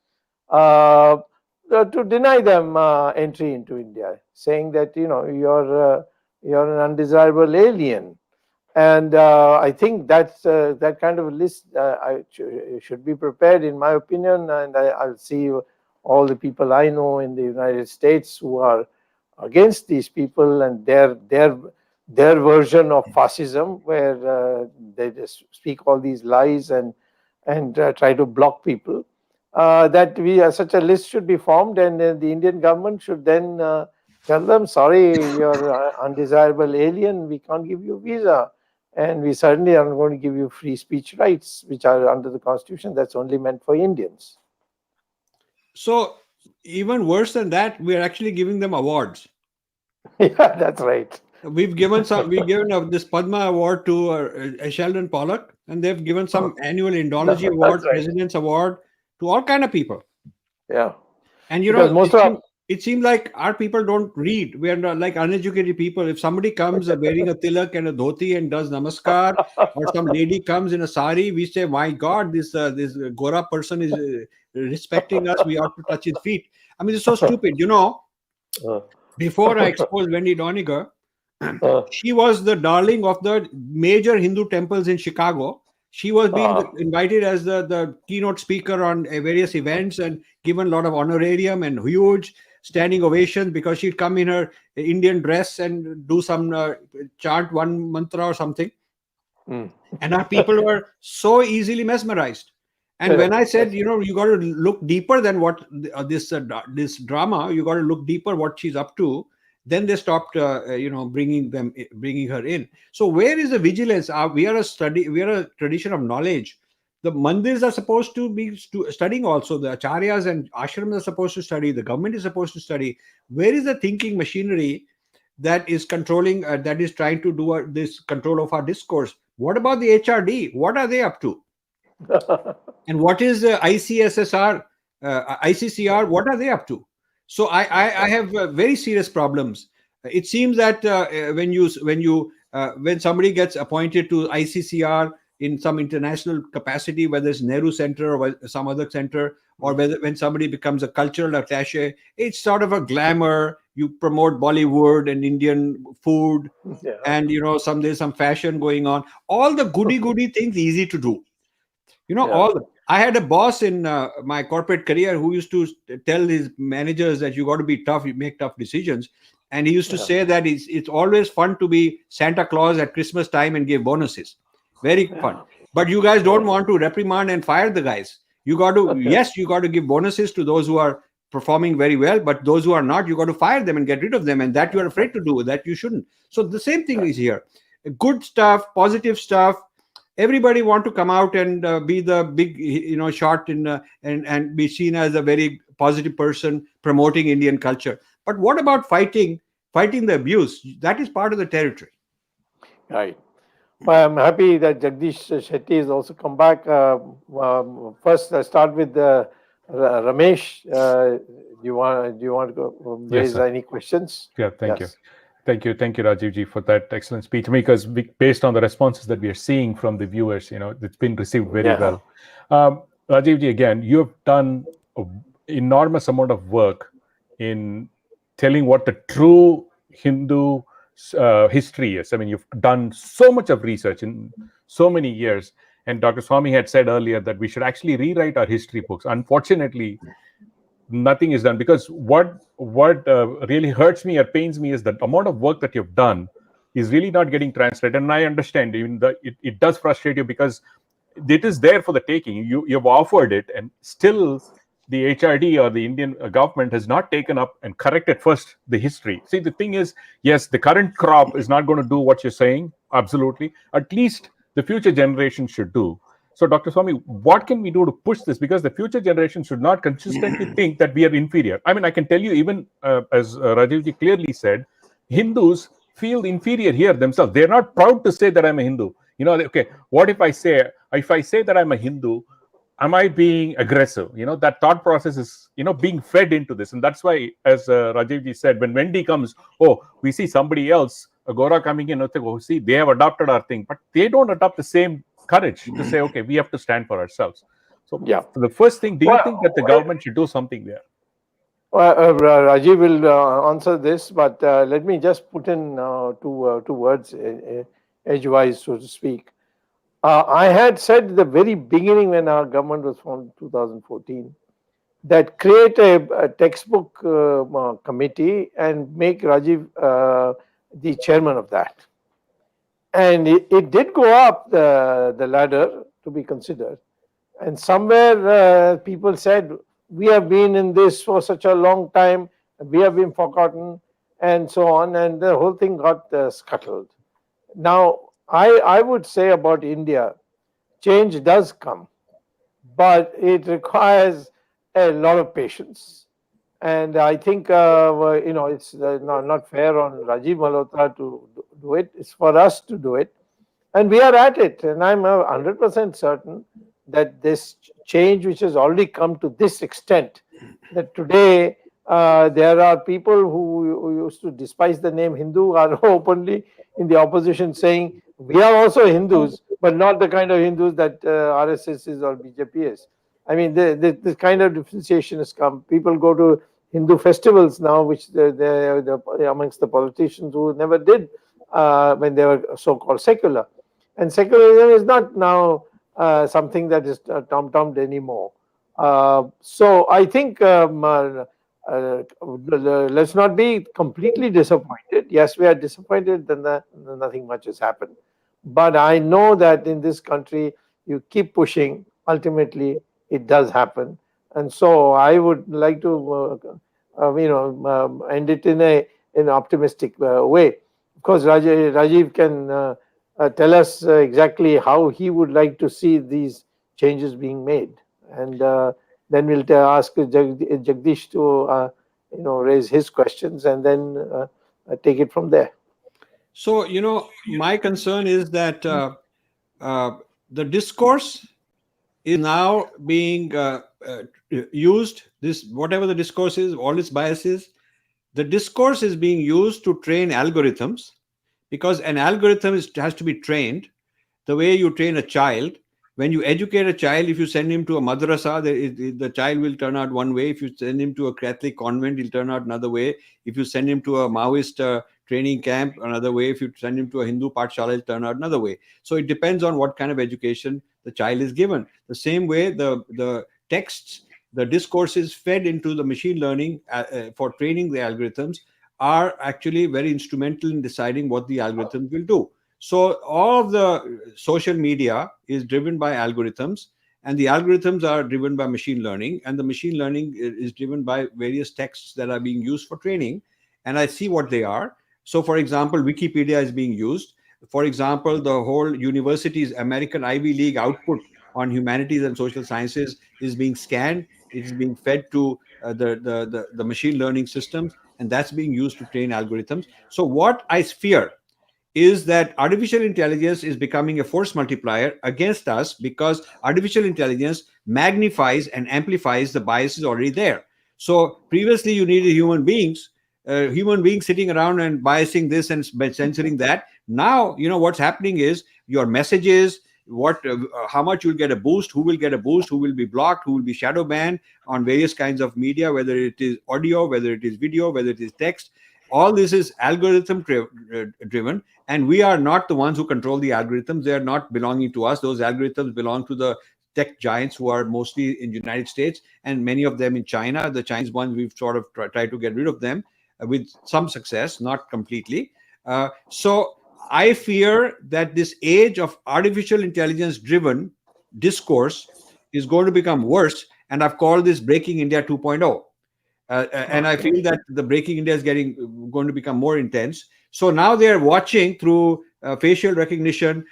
to deny them entry into India, saying that you're an undesirable alien. And I think that's that kind of a list should be prepared, in my opinion. And I'll see all the people I know in the United States who are against these people and their version of fascism, where they just speak all these lies and try to block people. That such a list should be formed, and the Indian government should then tell them, sorry, you're an undesirable alien, we can't give you a visa. And we certainly are not going to give you free speech rights, which are under the Constitution. That's only meant for Indians. So even worse than that, we're actually giving them awards. Yeah, that's right. We've given this Padma Award to Sheldon Pollock, and they've given some annual Indology Award, right. President's Award to all kind of people. Yeah. And it seems like our people don't read. We are not like uneducated people. If somebody comes wearing a tilak and a dhoti and does namaskar, or some lady comes in a sari, we say, "My God, this Gora person is respecting us. We ought to touch his feet." I mean, it's so stupid. Before I exposed Wendy Doniger, she was the darling of the major Hindu temples in Chicago. She was being invited as the keynote speaker on various events and given a lot of honorarium and huge standing ovations because she'd come in her Indian dress and do some chant one mantra or something. And our people were so easily mesmerized. And when I said, you got to look deeper than what this drama, you got to look deeper what she's up to, then they stopped, bringing her in. So where is the vigilance? We are a tradition of knowledge. The mandirs are supposed to be studying also. The acharyas and ashrams are supposed to study. The government is supposed to study. Where is the thinking machinery that is controlling, that is trying to do this control of our discourse? What about the HRD? What are they up to? And what is the ICCR? What are they up to? So I have very serious problems. It seems that when somebody gets appointed to ICCR in some international capacity, whether it's Nehru Center or some other center, or when somebody becomes a cultural attaché, it's sort of a glamour. You promote Bollywood and Indian food, and there's some fashion going on. All the goody things easy to do. I had a boss in my corporate career who used to tell his managers that you got to be tough, you make tough decisions. And he used to say that it's always fun to be Santa Claus at Christmas time and give bonuses. Very fun. But you guys don't want to reprimand and fire the guys. You got to, yes, you got to give bonuses to those who are performing very well, but those who are not, you got to fire them and get rid of them. And that you're afraid to do, that you shouldn't. So the same thing is here. Good stuff, positive stuff. Everybody want to come out and be the big, shot and be seen as a very positive person promoting Indian culture. But what about fighting the abuse? That is part of the territory. Right. Well, I'm happy that Jagdish Shetty has also come back. First, I start with Ramesh. Do you want to go raise any questions? Yeah, thank you. Thank you, Rajiv ji, for that excellent speech. Because based on the responses that we are seeing from the viewers, it's been received very well. Rajiv ji, again, you have done an enormous amount of work in telling what the true Hindu history is. I mean, you've done so much of research in so many years. And Dr. Swamy had said earlier that we should actually rewrite our history books. Unfortunately, nothing is done, because what really hurts me or pains me is the amount of work that you've done is really not getting translated. And I understand even that it does frustrate you, because it is there for the taking. You've offered it, and still the HRD or the Indian government has not taken up and corrected first the history. See, the thing is, yes, the current crop is not going to do what you're saying, absolutely. At least the future generation should do. So, Dr. Swamy, what can we do to push this? Because the future generation should not consistently think that we are inferior. I mean, I can tell you, even as Rajivji clearly said, Hindus feel inferior here themselves. They're not proud to say that I'm a Hindu. Okay, what if I say that I'm a Hindu, am I being aggressive? That thought process is, being fed into this. And that's why, as Rajivji said, when Wendy comes, we see somebody else, Agora coming in, see, they have adopted our thing, but they don't adopt the same courage to say, okay, we have to stand for ourselves. So the first thing, do you think that the government should do something there? Rajiv will answer this, but let me just put in two words, edgewise, so to speak. I had said at the very beginning, when our government was formed in 2014, that create a textbook committee and make Rajiv the chairman of that. And it did go up the ladder to be considered. And somewhere people said, we have been in this for such a long time, we have been forgotten, and so on. And the whole thing got scuttled. Now, I would say about India, change does come, but it requires a lot of patience. And I think, it's not fair on Rajiv Malhotra to do it. It's for us to do it. And we are at it. And I'm 100% certain that this change, which has already come to this extent, that today there are people who used to despise the name Hindu are openly in the opposition saying, we are also Hindus, but not the kind of Hindus that RSS is or BJP is. I mean, this kind of differentiation has come. People go to Hindu festivals now, which they're amongst the politicians who never did when they were so-called secular. And secularism is not now something that is tom-tommed anymore. So I think let's not be completely disappointed. Yes, we are disappointed that nothing much has happened. But I know that in this country, you keep pushing, ultimately it does happen. And so I would like to, end it in an optimistic way. Of course, Rajiv can tell us exactly how he would like to see these changes being made. And then we'll ask Jagdish to, raise his questions and then take it from there. So, my concern is that the discourse is now being used, whatever the discourse is, all its biases, the discourse is being used to train algorithms, because an algorithm has to be trained the way you train a child. When you educate a child, if you send him to a madrasa, the child will turn out one way. If you send him to a Catholic convent, he'll turn out another way. If you send him to a Maoist training camp, another way. If you send him to a Hindu pathshala, he'll turn out another way. So it depends on what kind of education the child is given. The same way the texts, the discourses fed into the machine learning for training the algorithms are actually very instrumental in deciding what the algorithms will do. So all of the social media is driven by algorithms, and the algorithms are driven by machine learning, and the machine learning is driven by various texts that are being used for training. And I see what they are. So, for example, Wikipedia is being used. For example, the whole university's American Ivy League output on humanities and social sciences is being scanned. It is being fed to the machine learning systems, and that's being used to train algorithms. So what I fear is that artificial intelligence is becoming a force multiplier against us, because artificial intelligence magnifies and amplifies the biases already there. So previously you needed human beings sitting around and biasing this and censoring that. Now, what's happening is your messages, how much you'll get a boost, who will get a boost, who will be blocked, who will be shadow banned on various kinds of media, whether it is audio, whether it is video, whether it is text. All this is algorithm driven, and we are not the ones who control the algorithms. They are not belonging to us. Those algorithms belong to the tech giants who are mostly in the United States, and many of them in China. The Chinese ones, we've sort of tried to get rid of them with some success, not completely. So I fear that this age of artificial intelligence driven discourse is going to become worse, and I've called this Breaking India 2.0. And I feel that the Breaking India is going to become more intense. So now they're watching through facial recognition,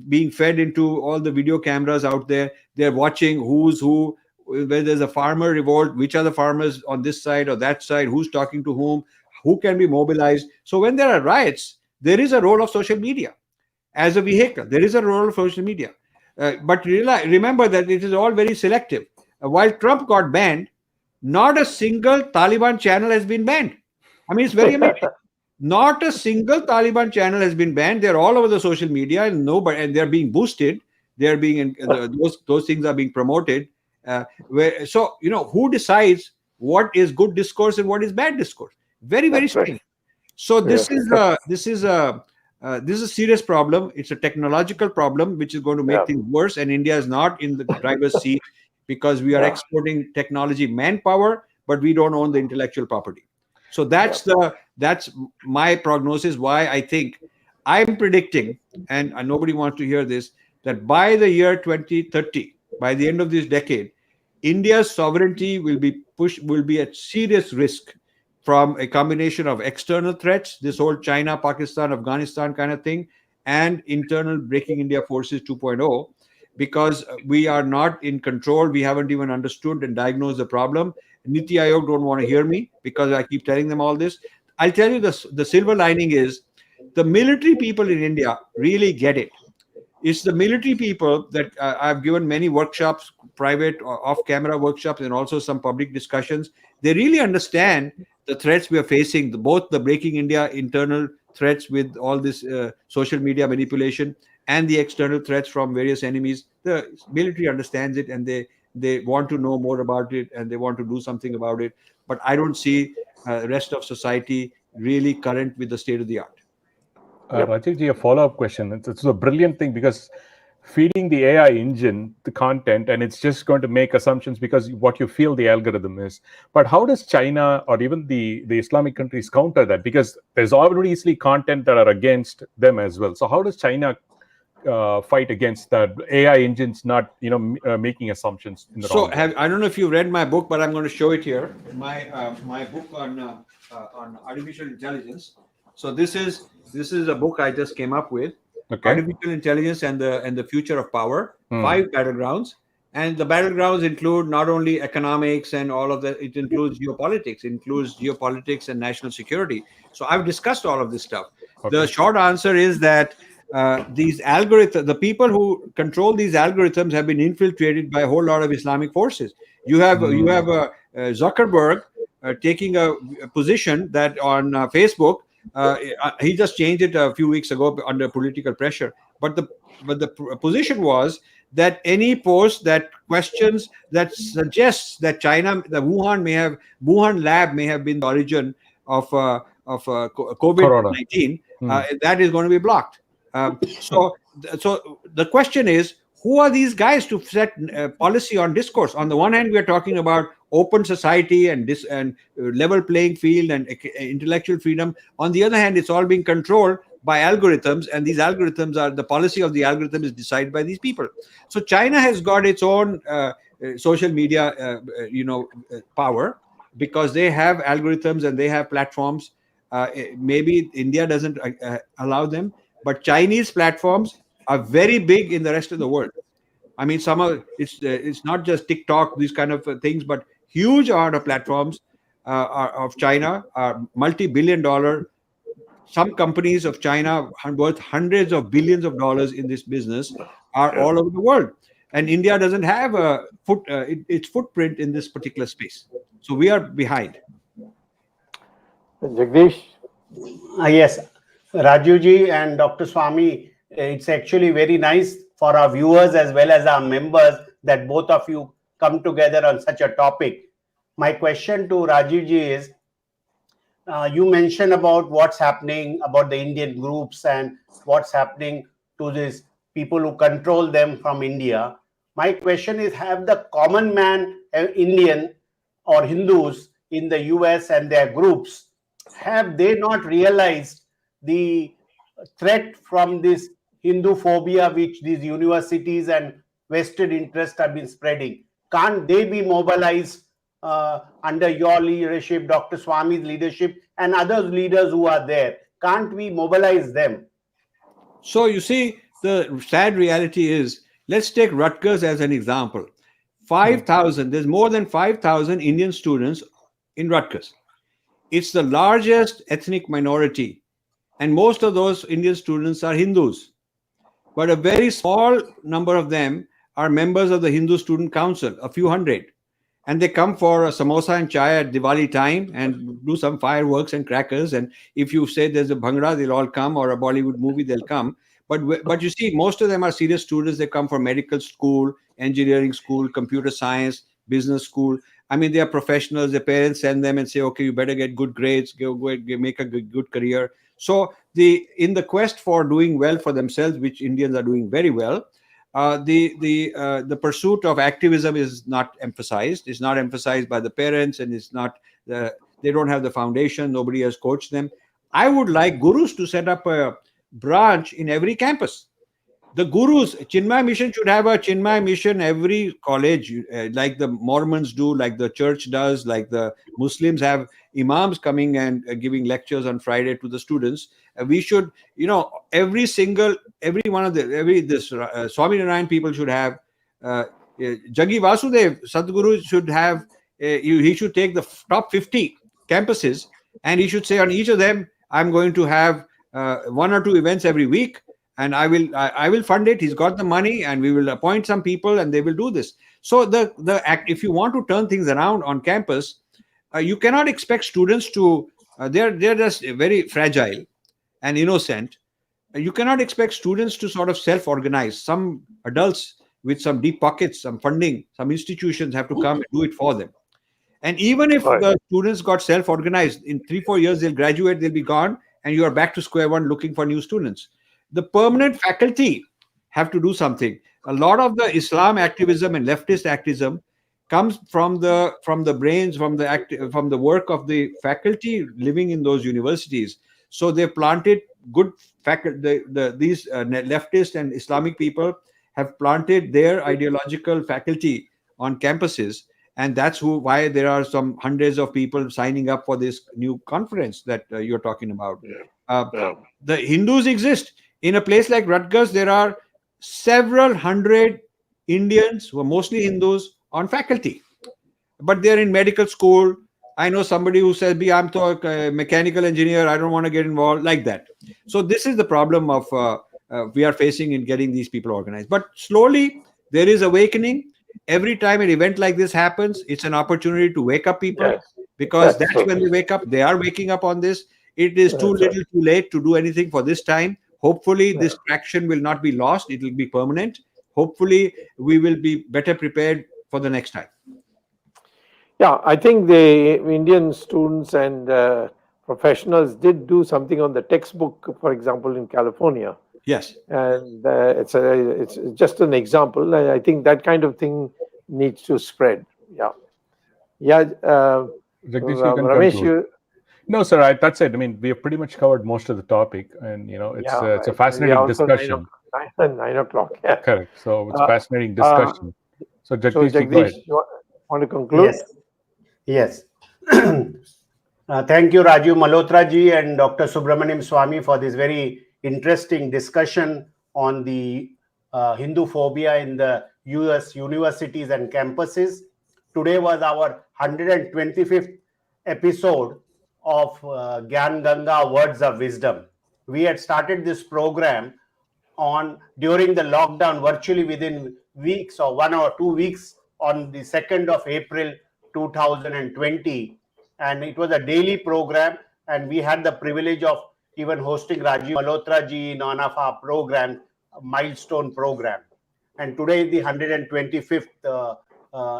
being fed into all the video cameras out there. They're watching who's who, where there's a farmer revolt, which are the farmers on this side or that side, who's talking to whom, who can be mobilized. So when there are riots, there is a role of social media as a vehicle. There is a role of social media. But remember that it is all very selective. While Trump got banned, not a single Taliban channel has been banned. I mean, it's very amazing. Not a single Taliban channel has been banned. They're all over the social media, and they're being boosted. They're being those things are being promoted. So who decides what is good discourse and what is bad discourse? Very, very strange. So this is a serious problem. It's a technological problem which is going to make things worse, and India is not in the driver's seat, because we are exporting technology manpower, but we don't own the intellectual property. So that's my prognosis, why I think I'm predicting, and nobody wants to hear this, that by the year 2030, by the end of this decade, India's sovereignty will be at serious risk from a combination of external threats, this whole China, Pakistan, Afghanistan kind of thing, and internal Breaking India Forces 2.0. Because we are not in control. We haven't even understood and diagnosed the problem. Niti Aayog don't want to hear me because I keep telling them all this. I'll tell you the silver lining is the military people in India really get it. It's the military people that I've given many workshops, private or off-camera workshops, and also some public discussions. They really understand the threats we are facing, both the Breaking India internal threats with all this social media manipulation, and the external threats from various enemies. The military understands it, and they want to know more about it, and they want to do something about it. But I don't see the rest of society really current with the state of the art. Rajiv, a follow-up question. It's a brilliant thing, because feeding the AI engine the content, and it's just going to make assumptions because what you feel the algorithm is. But how does China or even the Islamic countries counter that? Because there's obviously content that are against them as well. So how does China fight against that AI engines not making assumptions in the wrong way? I don't know if you read my book, but I'm going to show it here. My book on artificial intelligence. So this is a book I just came up with. Okay. Artificial intelligence and the future of power. 5 battlegrounds, and the battlegrounds include not only economics and all of that. It includes geopolitics and national security. So I've discussed all of this stuff. Okay. The short answer is that these algorithms, the people who control these algorithms, have been infiltrated by a whole lot of Islamic forces. You have Zuckerberg taking a position that on Facebook, he just changed it a few weeks ago under political pressure. But the position was that any post that questions, that suggests that China, the Wuhan lab may have been the origin of COVID-19, that is going to be blocked. So the question is, who are these guys to set policy on discourse? On the one hand, we are talking about open society and level playing field and intellectual freedom. On the other hand, it's all being controlled by algorithms, and these algorithms are, the policy of the algorithm is decided by these people. So China has got its own social media power, because they have algorithms and they have platforms. Maybe India doesn't allow them, but Chinese platforms are very big in the rest of the world. I mean, it's not just TikTok, these kind of things, but huge amount of platforms of China are multi-billion-dollar. Some companies of China worth hundreds of billions of dollars in this business are all over the world, and India doesn't have its footprint in this particular space. So we are behind. Jagdish? Yes, Rajivji and Dr. Swamy, it's actually very nice for our viewers as well as our members that both of you come together on such a topic. My question to Rajivji is, you mentioned about what's happening about the Indian groups and what's happening to these people who control them from India. My question is, have the common man, Indian or Hindus in the US and their groups, have they not realized the threat from this Hindu phobia which these universities and vested interests have been spreading? Can't they be mobilized under your leadership, Dr. Swamy's leadership, and other leaders who are there? Can't we mobilize them? So you see, the sad reality is, let's take Rutgers as an example. 5,000, there's more than 5,000 Indian students in Rutgers. It's the largest ethnic minority, and most of those Indian students are Hindus. But a very small number of them are members of the Hindu Student Council, a few hundred. And they come for a samosa and chai at Diwali time and do some fireworks and crackers. And if you say there's a bhangra, they'll all come, or a Bollywood movie, they'll come. But you see, most of them are serious students. They come from medical school, engineering school, computer science, business school. I mean, they are professionals. Their parents send them and say, okay, you better get good grades, go make a good career. So in the quest for doing well for themselves, which Indians are doing very well, the pursuit of activism is not emphasized. It's not emphasized by the parents, and it's not they don't have the foundation. Nobody has coached them. I would like gurus to set up a branch in every campus. The gurus, Chinmay Mission should have a Chinmay Mission every college, like the Mormons do, like the church does, like the Muslims have imams coming and giving lectures on Friday to the students. We should, every one of Swami Narayan people should have, Jagi Vasudev, Sadhguru should have, he should take the top 50 campuses, and he should say on each of them, I'm going to have 1 or 2 events every week, and I will fund it. He's got the money, and we will appoint some people, and they will do this. So if you want to turn things around on campus, you cannot expect students to. They're just very fragile and innocent. You cannot expect students to sort of self-organize. Some adults with some deep pockets, some funding, some institutions have to come and do it for them. And even if the students got self-organized, in 3-4 years they'll graduate, they'll be gone, and you are back to square one looking for new students. The permanent faculty have to do something. A lot of the Islam activism and leftist activism comes from the brains, from the work of the faculty living in those universities. So they planted good faculty. These leftist and Islamic people have planted their ideological faculty on campuses, and that's why there are some hundreds of people signing up for this new conference that you're talking about. The Hindus exist. In a place like Rutgers, there are several hundred Indians who are mostly Hindus on faculty, but they're in medical school. I know somebody who says, I'm a mechanical engineer, I don't want to get involved, like that. So this is the problem of we are facing in getting these people organized. But slowly, there is awakening. Every time an event like this happens, it's an opportunity to wake up people, because that's when they wake up. They are waking up on this. It is too little, too late to do anything for this time. Hopefully, this traction will not be lost. It will be permanent. Hopefully, we will be better prepared for the next time. Yeah, I think the Indian students and professionals did do something on the textbook, for example, in California. Yes. And it's just an example. And I think that kind of thing needs to spread. Yeah. Yeah, Jagdish, you can Ramesh, conclude. No, sir, that's it. I mean, we have pretty much covered most of the topic, and it's a fascinating discussion. 9 o'clock. Yeah. Correct. So it's Uh, fascinating discussion. So So Jagdish, go ahead. Jagdish, you want to conclude? Yes. Thank you, Rajiv Malhotra ji and Dr. Subramanian Swamy, for this very interesting discussion on the Hindu phobia in the US universities and campuses. Today was our 125th episode of Gyan Ganga Words of Wisdom. We had started this program during the lockdown, virtually within weeks or 1 or 2 weeks, on the 2nd of April 2020, and it was a daily program, and we had the privilege of even hosting Rajiv Malhotra ji in one of our programs, milestone program. And today is the 125th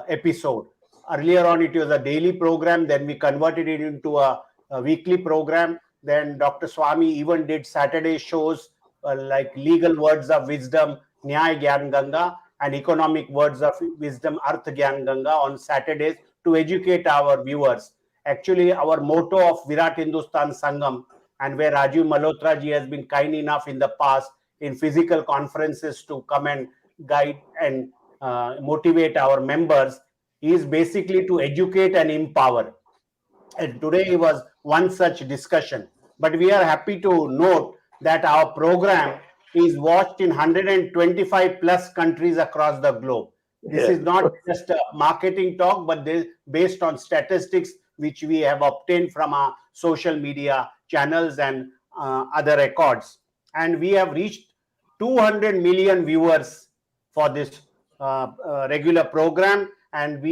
episode. Earlier on, it was a daily program, then we converted it into a weekly program. Then Dr. Swamy even did Saturday shows like legal words of wisdom, Nyay Gyan Ganga, and economic words of wisdom, Arth Gyan Ganga, on Saturdays to educate our viewers. Actually, our motto of Virat Hindustan Sangam, and where Rajiv Malhotra ji has been kind enough in the past in physical conferences to come and guide and motivate our members, is basically to educate and empower. And today was one such discussion. But we are happy to note that our program is watched in 125 plus countries across the globe. This is not just a marketing talk, but based on statistics which we have obtained from our social media channels and other records. And we have reached 200 million viewers for this regular program. And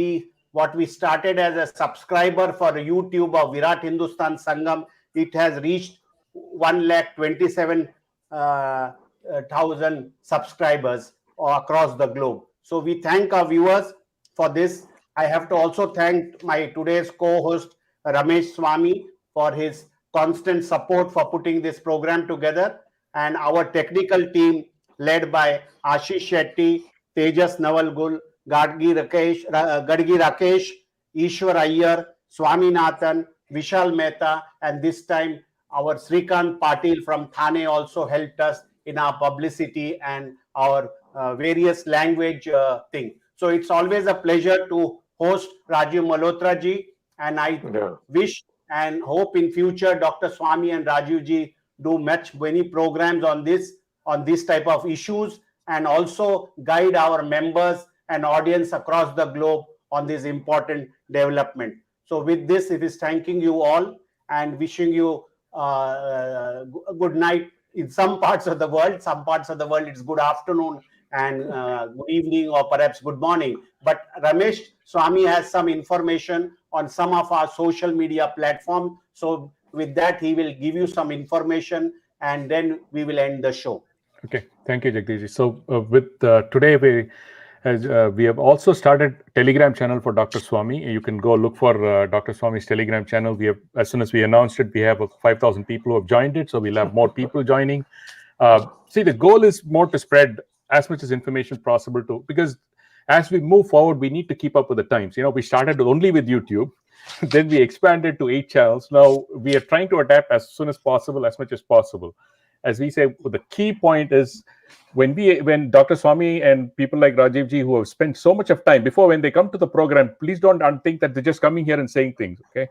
what we started as a subscriber for YouTube of Virat Hindustan Sangam, it has reached 127,000 subscribers across the globe. So we thank our viewers for this. I have to also thank my today's co-host Ramesh Swamy for his constant support for putting this program together, and our technical team led by Ashish Shetty, Tejas Navalgul, Gadgi Rakesh, Ishwar Iyer, Swaminathan, Vishal Mehta, and this time our Srikant Patil from Thane also helped us in our publicity and our various language thing. So it's always a pleasure to host Rajiv Malhotra ji, and I wish and hope in future Dr. Swamy and Rajiv ji do many programs on this type of issues, and also guide our members and audience across the globe on this important development. So with this, it is thanking you all and wishing you a good night in some parts of the world. Some parts of the world it's good afternoon and good evening, or perhaps good morning. But Ramesh Swamy has some information on some of our social media platforms. So with that, he will give you some information, and then we will end the show. Okay, thank you, Jagdish. So with today we have also started Telegram channel for Dr. Swamy. You can go look for Dr. Swamy's Telegram channel. We have, as soon as we announced it, we have 5,000 people who have joined it. So we'll have more people joining. See, the goal is more to spread as much as information possible because as we move forward, we need to keep up with the times. We started only with YouTube, then we expanded to 8 channels. Now we are trying to adapt as soon as possible, as much as possible. As we say, the key point is when Dr. Swamy and people like Rajiv ji who have spent so much of time before, when they come to the program, please don't think that they're just coming here and saying things. Okay,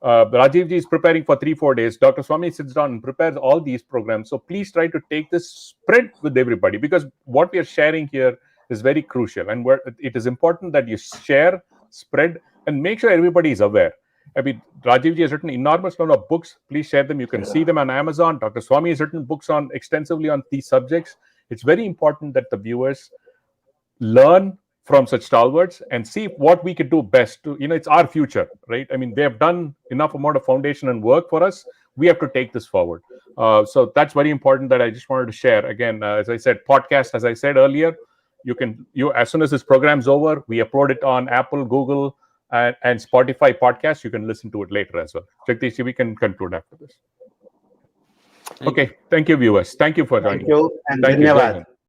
Rajiv ji is preparing for 3-4 days. Dr. Swamy sits down and prepares all these programs. So please try to take this spread with everybody, because what we are sharing here is very crucial, and it is important that you share, spread, and make sure everybody is aware. I mean, Rajiv ji has written enormous amount of books. Please share them. You can see them on Amazon. Dr. Swamy has written books extensively on these subjects. It's very important that the viewers learn from such stalwarts and see what we could do best to, it's our future, right? I mean, they have done enough amount of foundation and work for us. We have to take this forward. So that's very important that I just wanted to share. Again, as I said, podcast, as I said earlier, you as soon as this program's over, we upload it on Apple, Google, and Spotify podcast. You can listen to it later as well. Jagdish, we can conclude after this. Okay. Thank you, viewers. Thank you for joining. Thank you, and Thank Dhanyavad. You.